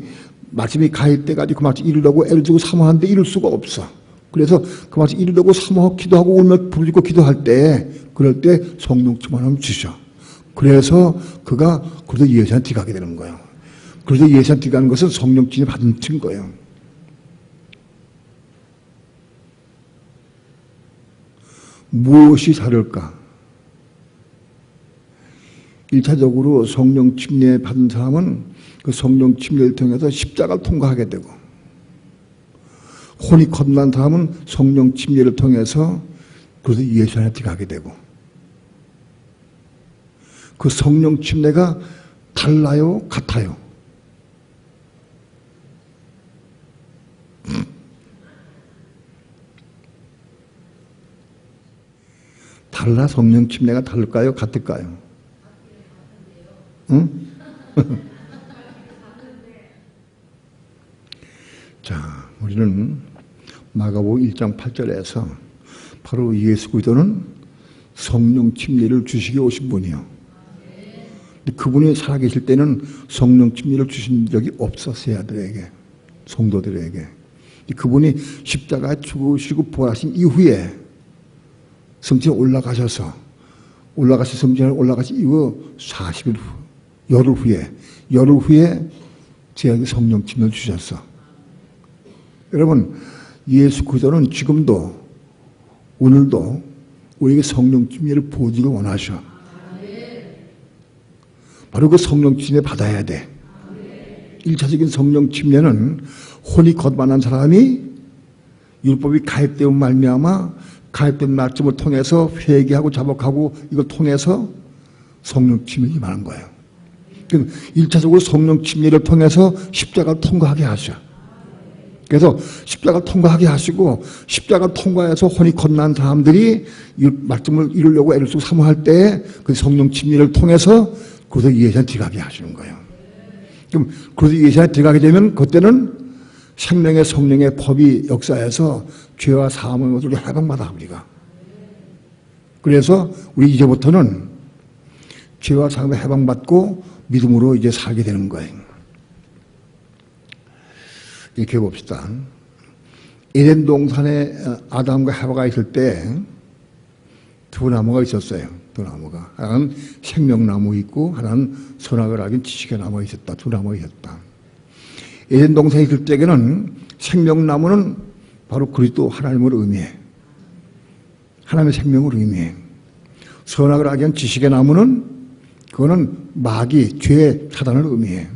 말씀이 가입돼가지고 그 말씀 이루려고 애를 주고 사모하는데 이룰 수가 없어. 그래서 그 말씀 이루려고 사모하고 기도하고 울며 부르짖고 기도할 때 그럴 때 성령 충만함을 주셔. 그래서 그가 그래도 예수한테 들어가게 되는 거예요. 그래서 예수한테 들어가는 것은 성령 침례 받은 증거예요. 무엇이 다를까? 1차적으로 성령 침례 받은 사람은 그 성령 침례를 통해서 십자가를 통과하게 되고 혼이 거듭난 사람은 성령 침례를 통해서 그래서 예수 안에 들어가게 되고 그 성령 침례가 달라요? 같아요? 달라? 성령 침례가 다를까요? 같을까요? 응? 자, 우리는 마가복음 1장 8절에서 바로 예수 그리스도는 성령 침례를 주시게 오신 분이요. 근데 그분이 살아계실 때는 성령 침례를 주신 적이 없었어요. 아들에게, 성도들에게. 그분이 십자가에 죽으시고 부활하신 이후에 성전에 올라가셔서 성전에 올라가신 이후 40일 후, 열흘 후에 제에게 성령 침례를 주셨어. 여러분, 예수 그리스도는 지금도 오늘도 우리에게 성령 침례를 부어주기 원하셔. 바로 그 성령 침례 받아야 돼. 1차적인 성령 침례는 혼이 거듭난 사람이 율법이 가입되면 말미암아 가입된 말씀을 통해서 회개하고 자복하고 이걸 통해서 성령 침례를 임하는 거예요. 그럼 1차적으로 성령 침례를 통해서 십자가를 통과하게 하셔. 그래서 십자가를 통과하게 하시고 십자가를 통과해서 혼이 거듭난 사람들이 말씀을 이루려고 애를 쓰고 사모할 때 그 성령 침례를 통해서 그래서 예수에 들어가게 하시는 거예요. 그럼 그래서 예수에 들어가게 되면 그때는 생명의 성령의 법이 역사해서 죄와 사함의 것을 해방받아 우리가. 그래서 우리 이제부터는 죄와 사함을 해방받고 믿음으로 이제 살게 되는 거예요. 이렇게 봅시다. 에덴 동산에 아담과 하와가 있을 때 두 나무가 있었어요. 두 나무가. 하나는 생명나무 있고 하나는 선악을 알긴 지식의 나무가 있었다. 두 나무가 있었다. 에덴 동산에 있을 때에는 생명나무는 바로 그리스도 하나님을 의미해. 하나님의 생명을 의미해. 선악을 알게 한 지식의 나무는 그거는 마귀, 죄, 사단을 의미해.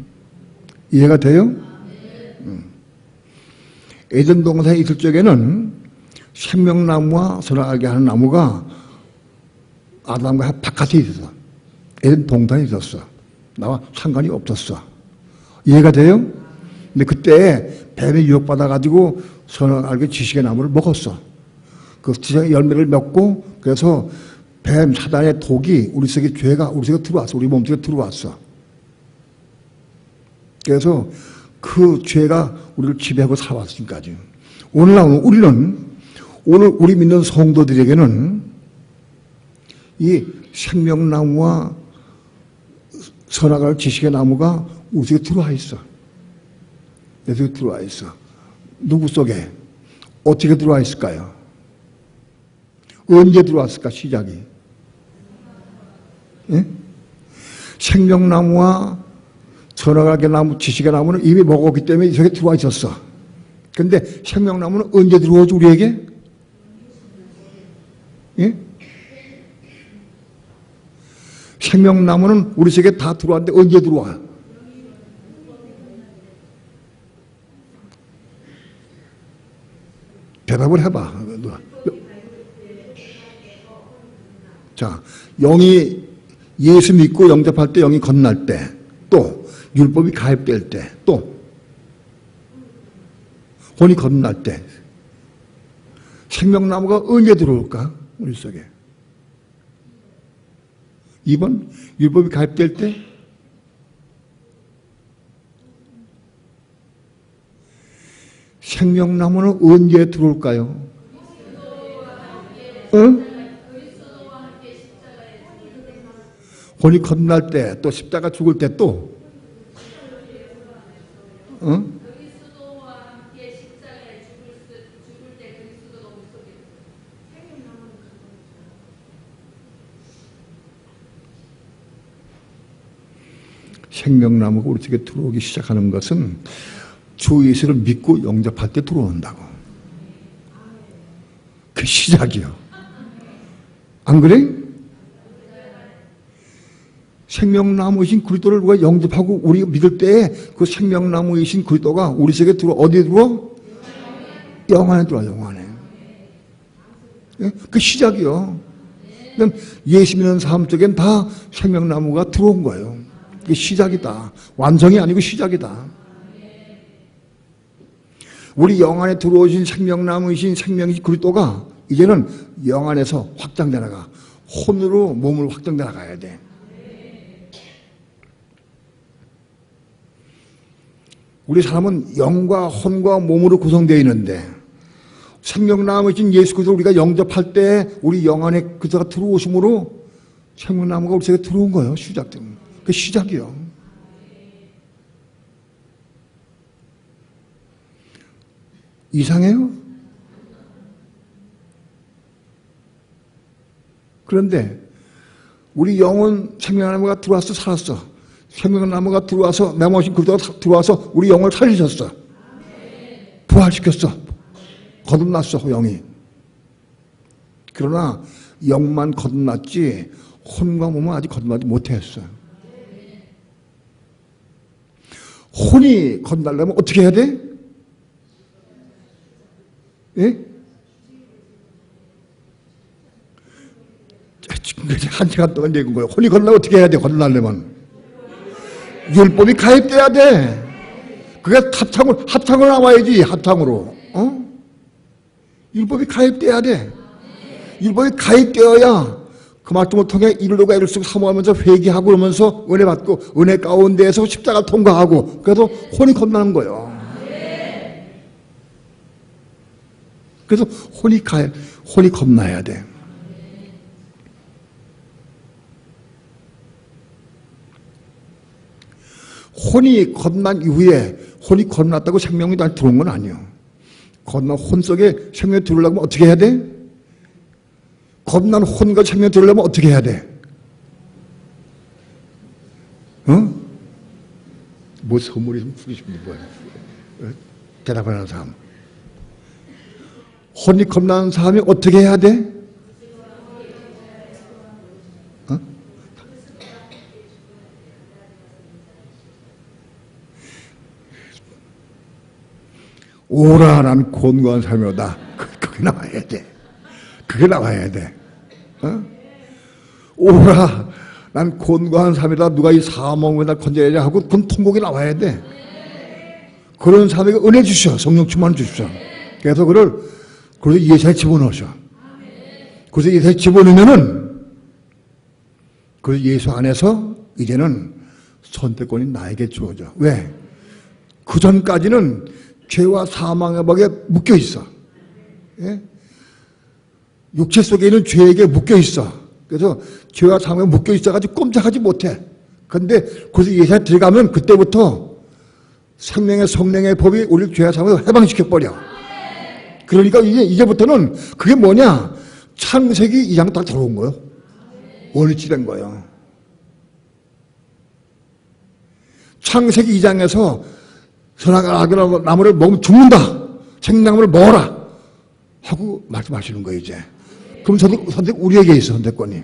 이해가 돼요? 에덴 동산에 있을 적에는 생명나무와 선악을 알게 하는 나무가 아담과 바깥에 있었어. 에덴 동산에 있었어. 나와 상관이 없었어. 이해가 돼요? 근데 그때 뱀에 유혹받아가지고 선악을 알게 지식의 나무를 먹었어. 그 지식의 열매를 먹고 그래서 뱀, 사단의 독이 우리 속에 죄가 우리 속에 들어왔어. 우리 몸속에 들어왔어. 그래서 그 죄가 우리를 지배하고 살아왔어, 지금까지. 오늘 우리 믿는 성도들에게는 이 생명나무와 선악을 지식의 나무가 우리 속에 들어와 있어. 내 속에 들어와 있어. 누구 속에? 어떻게 들어와 있을까요? 언제 들어왔을까, 시작이? 예? 생명나무와 선악의 나무, 지식의 나무는 이미 먹었기 때문에 이 속에 들어와 있었어. 근데 생명나무는 언제 들어오지, 우리에게? 예? 생명나무는 우리 속에 다 들어왔는데 언제 들어와? 대답을 해봐. 자, 영이 예수 믿고 영접할 때, 영이 건날 때, 또 율법이 가입될 때, 또 혼이 건날 때, 생명나무가 언제 들어올까? 우리 속에. 2번, 율법이 가입될 때, 생명나무는 언제 들어올까요? 응? 혼이 건날 때, 또 십자가 죽을 때, 또 응? 생명나무가 우리 속에 들어오기 시작하는 것은 주 예수를 믿고 영접할 때 들어온다고. 그 시작이요. 안 그래? 생명나무이신 그리스도를 우리가 영접하고 우리가 믿을 때 그 생명나무이신 그리스도가 우리 속에 들어 어디에 들어? 영 안에 들어와, 영 안에. 그 시작이요. 그럼 예수 믿는 사람 쪽엔 다 생명나무가 들어온 거예요. 그게 시작이다. 완성이 아니고 시작이다. 우리 영 안에 들어오신 생명나무이신 생명이신 그리스도가 이제는 영 안에서 확장되나가 혼으로 몸을 확정돼 나가야 돼. 우리 사람은 영과 혼과 몸으로 구성되어 있는데 생명나무이신 예수 그리스도를 우리가 영접할 때 우리 영 안에 그리스도가 들어오심으로 생명나무가 우리 속에 들어온 거예요. 시작된. 그 시작이요. 이상해요? 그런데 우리 영은 생명나무가 들어와서 살았어. 생명나무가 들어와서 맹모신 그리스도가 들어와서 우리 영을 살리셨어. 부활시켰어. 거듭났어 영이. 그러나 영만 거듭났지 혼과 몸은 아직 거듭나지 못했어. 혼이 거듭나려면 어떻게 해야 돼? 예? 지금 한 시간 동안 얘기한 거예요. 혼이 거듭나면 어떻게 해야 돼? 거듭나려면 율법이 가입돼야 돼. 그게 합창으로 나와야지. 합창으로. 율법이 가입돼야 돼. 율법이 가입되어야 그 말씀을 통해 이를로가 이를수록 사모하면서 회개하고 그러면서 은혜 받고 은혜 가운데에서 십자가를 통과하고 그래서 혼이 겁나는 거예요. 그래서 혼이 겁나야 돼. 혼이 겁난 이후에 혼이 겁났다고 생명이 다 들어온 건 아니에요. 겁난 혼 속에 생명이 들어오려면 어떻게 해야 돼? 겁난 혼과 생명이 들어오려면 어떻게 해야 돼? 뭐 선물이 좀 부르시면 뭐야? 대답하는 사람. 혼이 겁나는 사람이 어떻게 해야 돼? 오라 난 곤고한 삶이로다. 그게 나와야 돼. 그게 나와야 돼. 오라 난 곤고한 삶이다. 누가 이 사망을 날 건져내냐 하고 그건 통곡이 나와야 돼. 그런 사람에게 은혜 주셔. 성령 충만 주십시오. 그래서 그래서 예수에 집어넣으셔. 그래서 예수에 집어넣으면은 그래서 예수 안에서 이제는 선택권이 나에게 주어져. 왜? 그 전까지는 죄와 사망의 법에 묶여 있어. 예? 육체 속에 있는 죄에게 묶여 있어. 그래서 죄와 사망에 묶여 있어가지고 꼼짝하지 못해. 그런데 그래서 예수에 들어가면 그때부터 생명의 성령의 법이 우리를 죄와 사망에서 해방시켜버려. 그러니까 이제부터는 그게 뭐냐? 창세기 2장 딱 들어온 거예요. 원리치 된 거예요. 창세기 2장에서 선악과 악의 나무를 먹으면 죽는다. 생명나무를 먹어라. 하고 말씀하시는 거예요, 이제. 그럼 선택 우리에게 있어, 선택권이.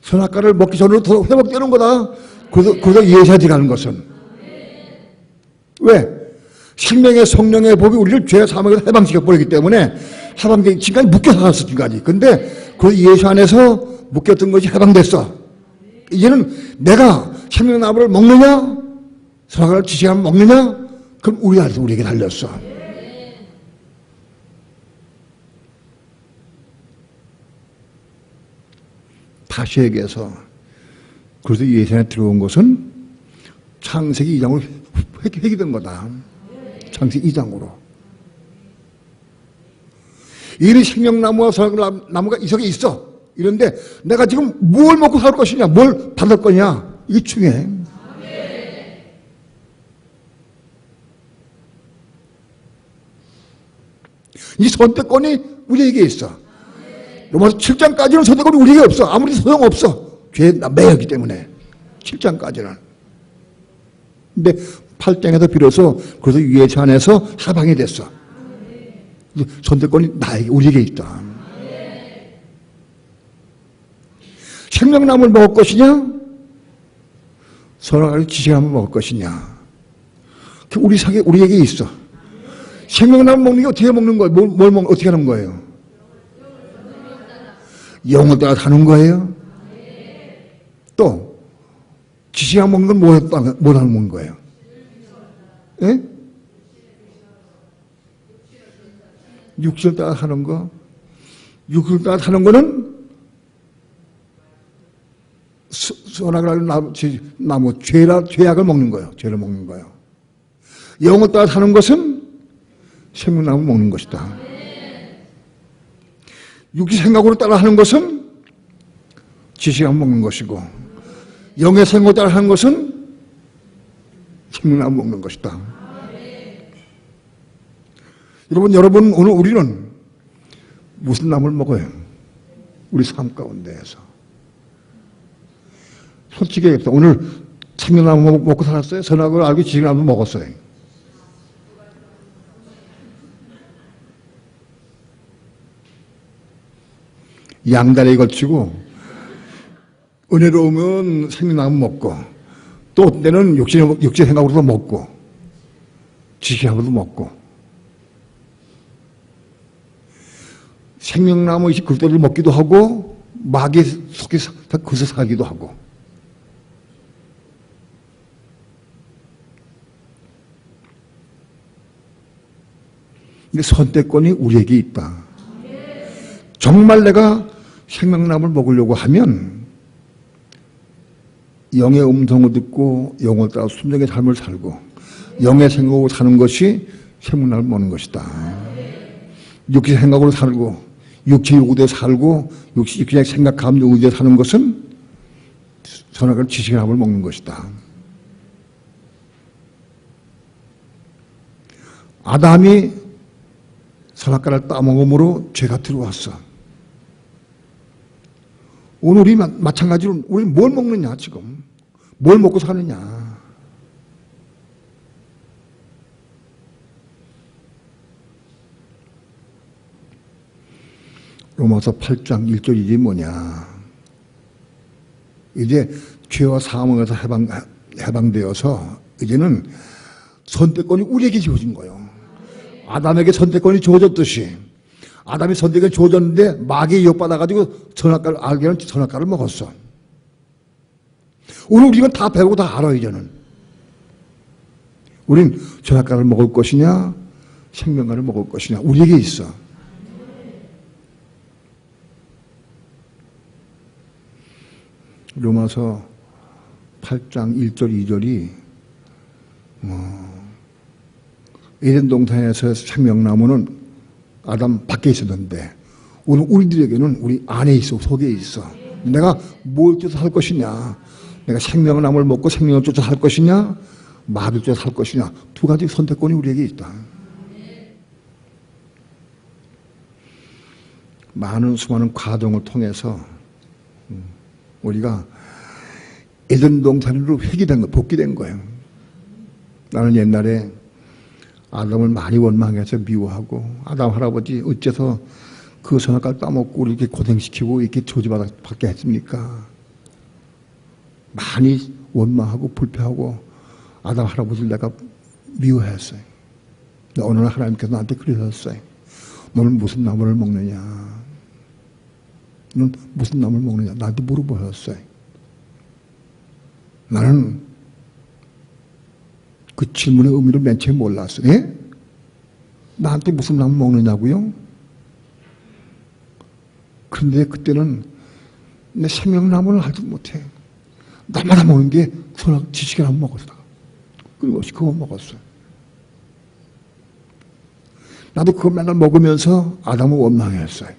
선악과를 먹기 전으로 더 회복되는 거다. 그래서 예사지 가는 것은. 왜? 생명의 성령의 법이 우리를 죄의 사망에서 해방시켜버리기 때문에 지금까지 묶여 살았어, 지금까지. 근데 그 예수 안에서 묶였던 것이 해방됐어. 이제는 내가 생명나무를 먹느냐? 선악과를 지시하면 먹느냐? 그럼 우리에게 달렸어. 다시 얘기해서 그래서 예수 안에 들어온 것은 창세기 2장으로 회귀된 거다. 창세기 2장으로. 이 생명나무와 선악나무가 이 속에 있어. 이런데 내가 지금 뭘 먹고 살 것이냐, 뭘 받을 거냐, 이게 중요해. 이 선택권이 우리에게 있어. 로마서 7장까지는 선택권이 우리에게 없어. 아무리 소용없어. 죄에 매였기 때문에. 7장까지는. 근데 8장에서 비로소 그래서 예수 안에서 해방이 됐어. 선택권이 우리에게 있다. 생명나무를 먹을 것이냐? 선악과를 지시하면 먹을 것이냐? 우리에게 있어. 생명나무 먹는 게 어떻게 먹는 거예요? 어떻게 하는 거예요? 영을 따라 사는 거예요? 또 지시하 먹는 건 뭐 하는 먹는 거예요? 예? 육신을 따라 사는 거. 육을 따라 사는 거는 선악을 나무 죄악을 먹는 거예요. 죄를 먹는 거예요. 영을 따라 사는 것은 생명나무 먹는 것이다. 육의 생각으로 따라 하는 것은 지식을 먹는 것이고, 영의 생각으로 따라 하는 것은 생명나무 먹는 것이다. 여러분 오늘 우리는 무슨 나무를 먹어요? 우리 삶 가운데에서. 솔직히 얘기합시다. 오늘 생명나무 먹고 살았어요? 선악을 알고 지식나무 먹었어요? 양다리에 걸치고 은혜로우면 생명나무 먹고, 또 어떤 때는 육신 생각으로도 먹고 지식하고도 먹고, 생명나무 글도를 먹기도 하고 마귀 속에 거기서 살기도 하고. 근데 선택권이 우리에게 있다. 정말 내가 생명나무를 먹으려고 하면 영의 음성을 듣고 영을 따라 순종의 삶을 살고 영의 생각으로 사는 것이 생명나무를 먹는 것이다. 육체의 생각으로 살고 육체의 요구대로 살고 육체의 생각하면 요구대로 사는 것은 선악을 지식의 나무를 먹는 것이다. 아담이 선악과를 따먹음으로 죄가 들어왔어. 오늘 우리 마찬가지로 우리 뭘 먹느냐 지금. 뭘 먹고 사느냐. 로마서 8장 1절이지 뭐냐. 이제 죄와 사망에서 해방되어서 이제는 선택권이 우리에게 주어진 거예요. 아담에게 선택권이 주어졌듯이 아담이 선택권이 주어졌는데 마귀에 유혹받아가지고 선악과를 알게는 선악과를 먹었어. 오늘 우리가 다 배우고 다 알아. 이제는 우린 선악과를 먹을 것이냐 생명과를 먹을 것이냐 우리에게 있어. 로마서 8장 1절 2절이 에덴 동산에서 생명나무는 아담 밖에 있었는데 오늘 우리들에게는 우리 안에 있어, 속에 있어. 내가 뭘 쫓아 살 것이냐, 내가 생명나무를 먹고 생명을 쫓아 살 것이냐, 마귀를 쫓아 살 것이냐, 두 가지 선택권이 우리에게 있다. 많은 수많은 과정을 통해서 우리가 에덴 동산으로 회귀된 거, 복귀된 거예요. 나는 옛날에 아담을 많이 원망해서 미워하고 아담 할아버지 어째서 그 선악과를 따먹고 이렇게 고생시키고 이렇게 저주받게 했습니까? 많이 원망하고 불평하고 아담 할아버지를 내가 미워했어요. 어느 날 하나님께서 나한테 그러셨어요. 너는 무슨 나무를 먹느냐? 너는 무슨 나무를 먹느냐? 나한테 물어보셨어요. 나는 그 질문의 의미를 맨 처음에 몰랐어요. 예? 나한테 무슨 나무 먹느냐고요? 그런데 그때는 내 생명나무를 알지 못해. 나마다 먹는 게 선악 지식의 나무 먹었어. 끊임없이 그거 먹었어요. 나도 그거 맨날 먹으면서 아담을 원망했어요.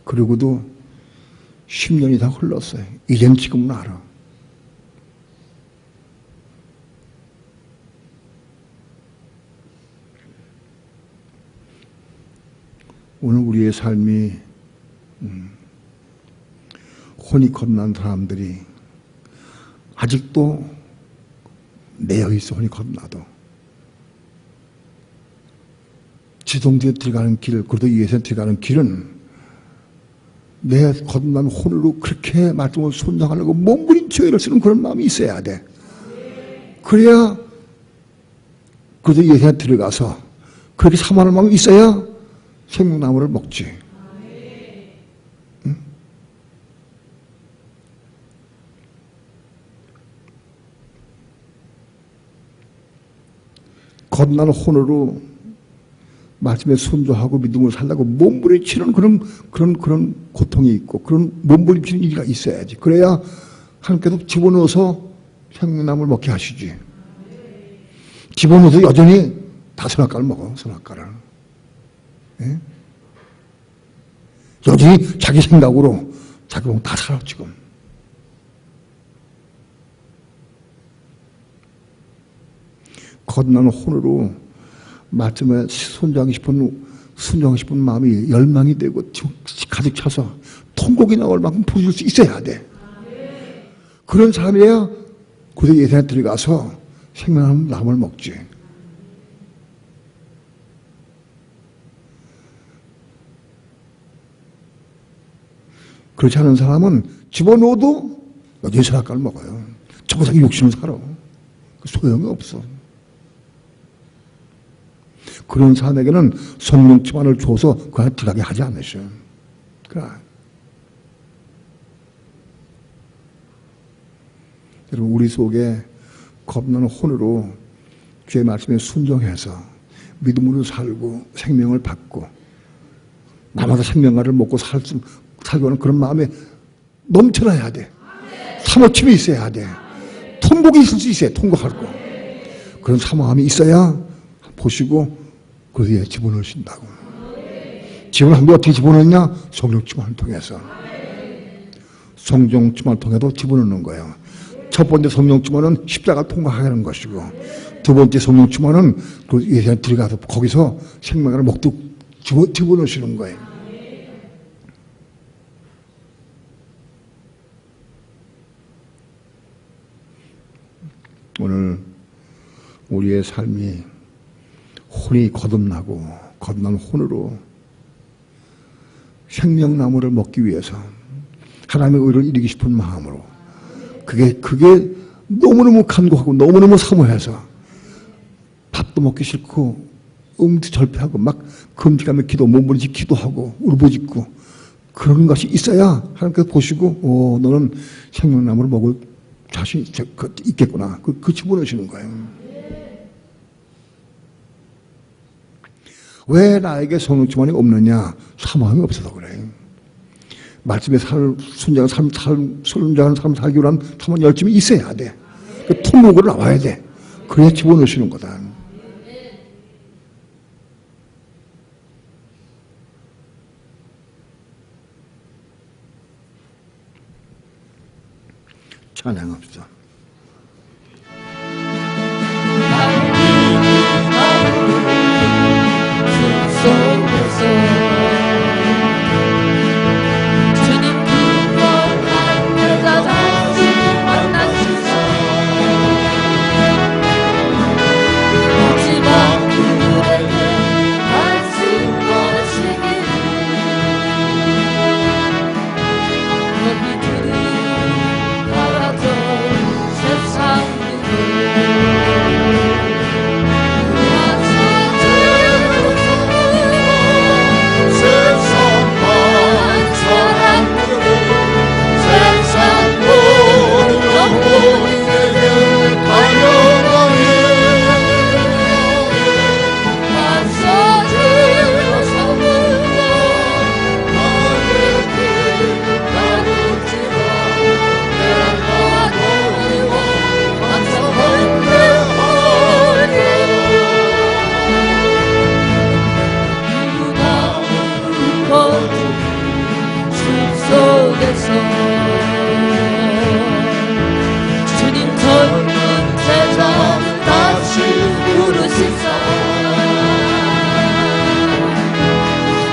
그리고도 10년 이상 흘렀어요. 이젠 지금은 알아. 오늘 우리의 삶이 혼이 겁난 사람들이 아직도 매여 있어. 혼이 겁나도 지동대에 들어가는 길, 그래도 예수에 들어가는 길은 내 겁난 혼으로 그렇게 말씀을 순종하려고 몸부림쳐 일을 쓰는 그런 마음이 있어야 돼. 그래야 그래도 예수에 들어가서 그렇게 사모하는 마음이 있어야 생명나무를 먹지. 응? 겁나는 혼으로 말씀에 순종하고 믿음으로 살라고 몸부림치는 그런 고통이 있고 그런 몸부림치는 일이 있어야지. 그래야 하나님께서 집어넣어서 생명나무를 먹게 하시지. 집어넣어서 여전히 다 선악과를 먹어. 선악과를. 예? 여전히 자기 생각으로 자기 몸 다 살아 지금. 거듭나는 혼으로 말씀에 순종하고 싶은 마음이 열망이 되고 가득 차서 통곡이 나올 만큼 부르실 수 있어야 돼. 그런 사람이야 그 예산에 들어가서 생명나무를 먹지. 그렇지 않은 사람은 집어넣어도 여전히 선악과를 먹어요. 자꾸 자기 욕심을 살아. 소용이 없어. 그런 사람에게는 성령 충만을 줘서 그 안에 들어가게 하지 않으셔. 그래. 여러분, 우리 속에 겁나는 혼으로 주의 말씀에 순종해서 믿음으로 살고 생명을 받고 나마다 생명과를 먹고 살고 하는 그런 마음에 넘쳐나야 돼. 사모침이 있어야 돼. 통곡이 있을 수 있어요. 통곡하고. 그런 사모함이 있어야 보시고 그 위에 집어넣으신다고. 집어넣는 게 어떻게 집어넣느냐? 성령 충만을 통해서. 성령 충만을 통해서 집어넣는 거예요. 첫 번째 성령 충만은 십자가 통과하는 것이고, 두 번째 성령 충만은 그 예산에 들어가서 거기서 생명을 먹도록 집어넣으시는 거예요. 오늘 우리의 삶이 혼이 거듭난 혼으로 생명나무를 먹기 위해서 하나님의 의를 이루기 싶은 마음으로 그게 너무너무 간구하고 너무너무 사모해서 밥도 먹기 싫고 응두절패하고 막 금지가며 기도 몸부림치 기도하고 울부짖고 그런 것이 있어야 하나님께서 보시고 너는 생명나무를 먹을 자신이 있겠구나. 그 집어넣으시는 거예요. 왜 나에게 성령 충만이 없느냐? 사모함이 없어서 그래. 말씀에 순종하는 삶 살기 위한 사모한 열심이 있어야 돼. 그 통곡으로 나와야 돼. 그래야 집어넣으시는 거다. 찬양합시다.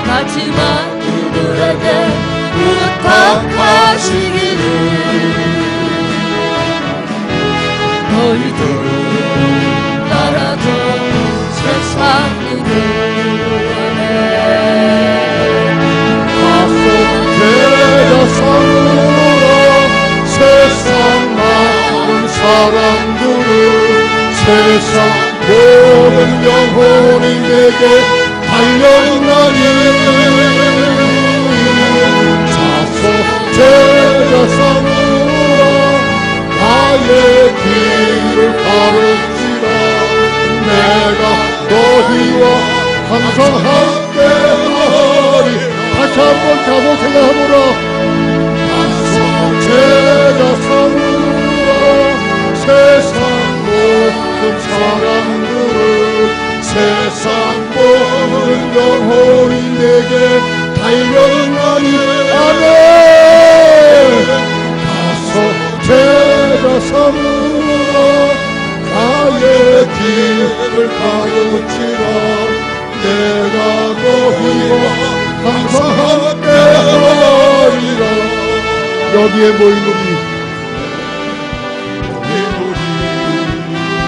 하지만 그들에게 부탁하시기를 너희들은 나라도 세상이든 가속대자성으로 세상 많은 사람들은 세상 모든 영혼이 내게 달려있나니 자속제자성으로 나의 길을 가르치라. 내가 너희와 항상 함께하리. 다시 한번 가서 생각해보라. 제자 삼으라. 세상 모든 사람들은 세상 모든 영혼이 내게 달려가니. 아멘. 가서 제자 삼으라. 나의 길을 가르치라. 내가 너희와 항상 함께하리라. 여기에 모인 우리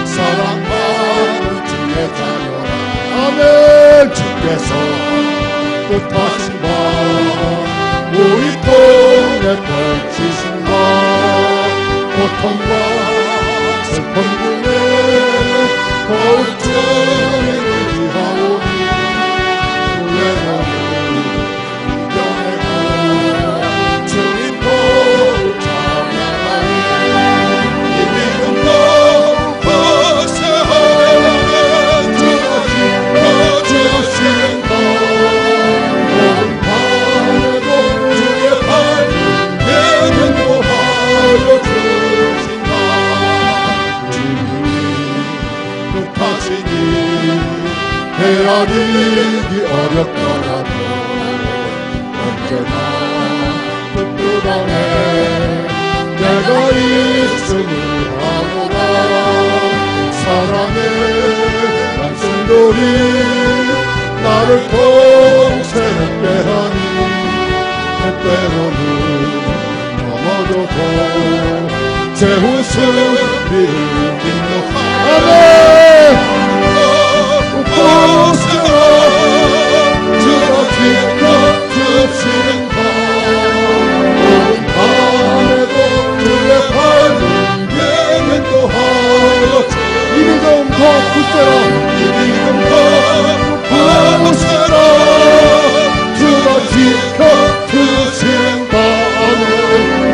사랑하는 주의 자녀라. 아멘. 주께서 뜻하신 바 우리 통에 펼치신 바 고통과 슬픔 중에 거룩함을 의지하오니 후회하는 영예가 주님도 찬양하리. 이 믿음도 거세하며 주가 지켜주시는 것 모든 밤에도 주의 발을 내게 도하여 주신다. 주님이 뜻하시니 헤아리기 어렵더라도 언제나 뜻뜻 안에 내가 있음을 아노라. 사랑의 말씀들이 나를 통생케 하니 때때로는 넘어져도 제 웃음이 흘리며 아멘. 웃으라. 주가 지켜주시는 바 모든 밤에도 주의 발을 내게 또하여 이 믿음 더 붙여라. 이 믿음 더 붙여라. 주가 지켜주시는 바는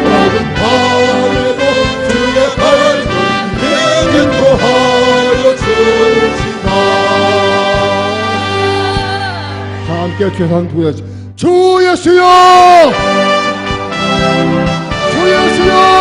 모든 밤에도 주의 발을 내게 또하여 주시다. 자, 함께 최선 구해주시 주 예수여. 주 예수여.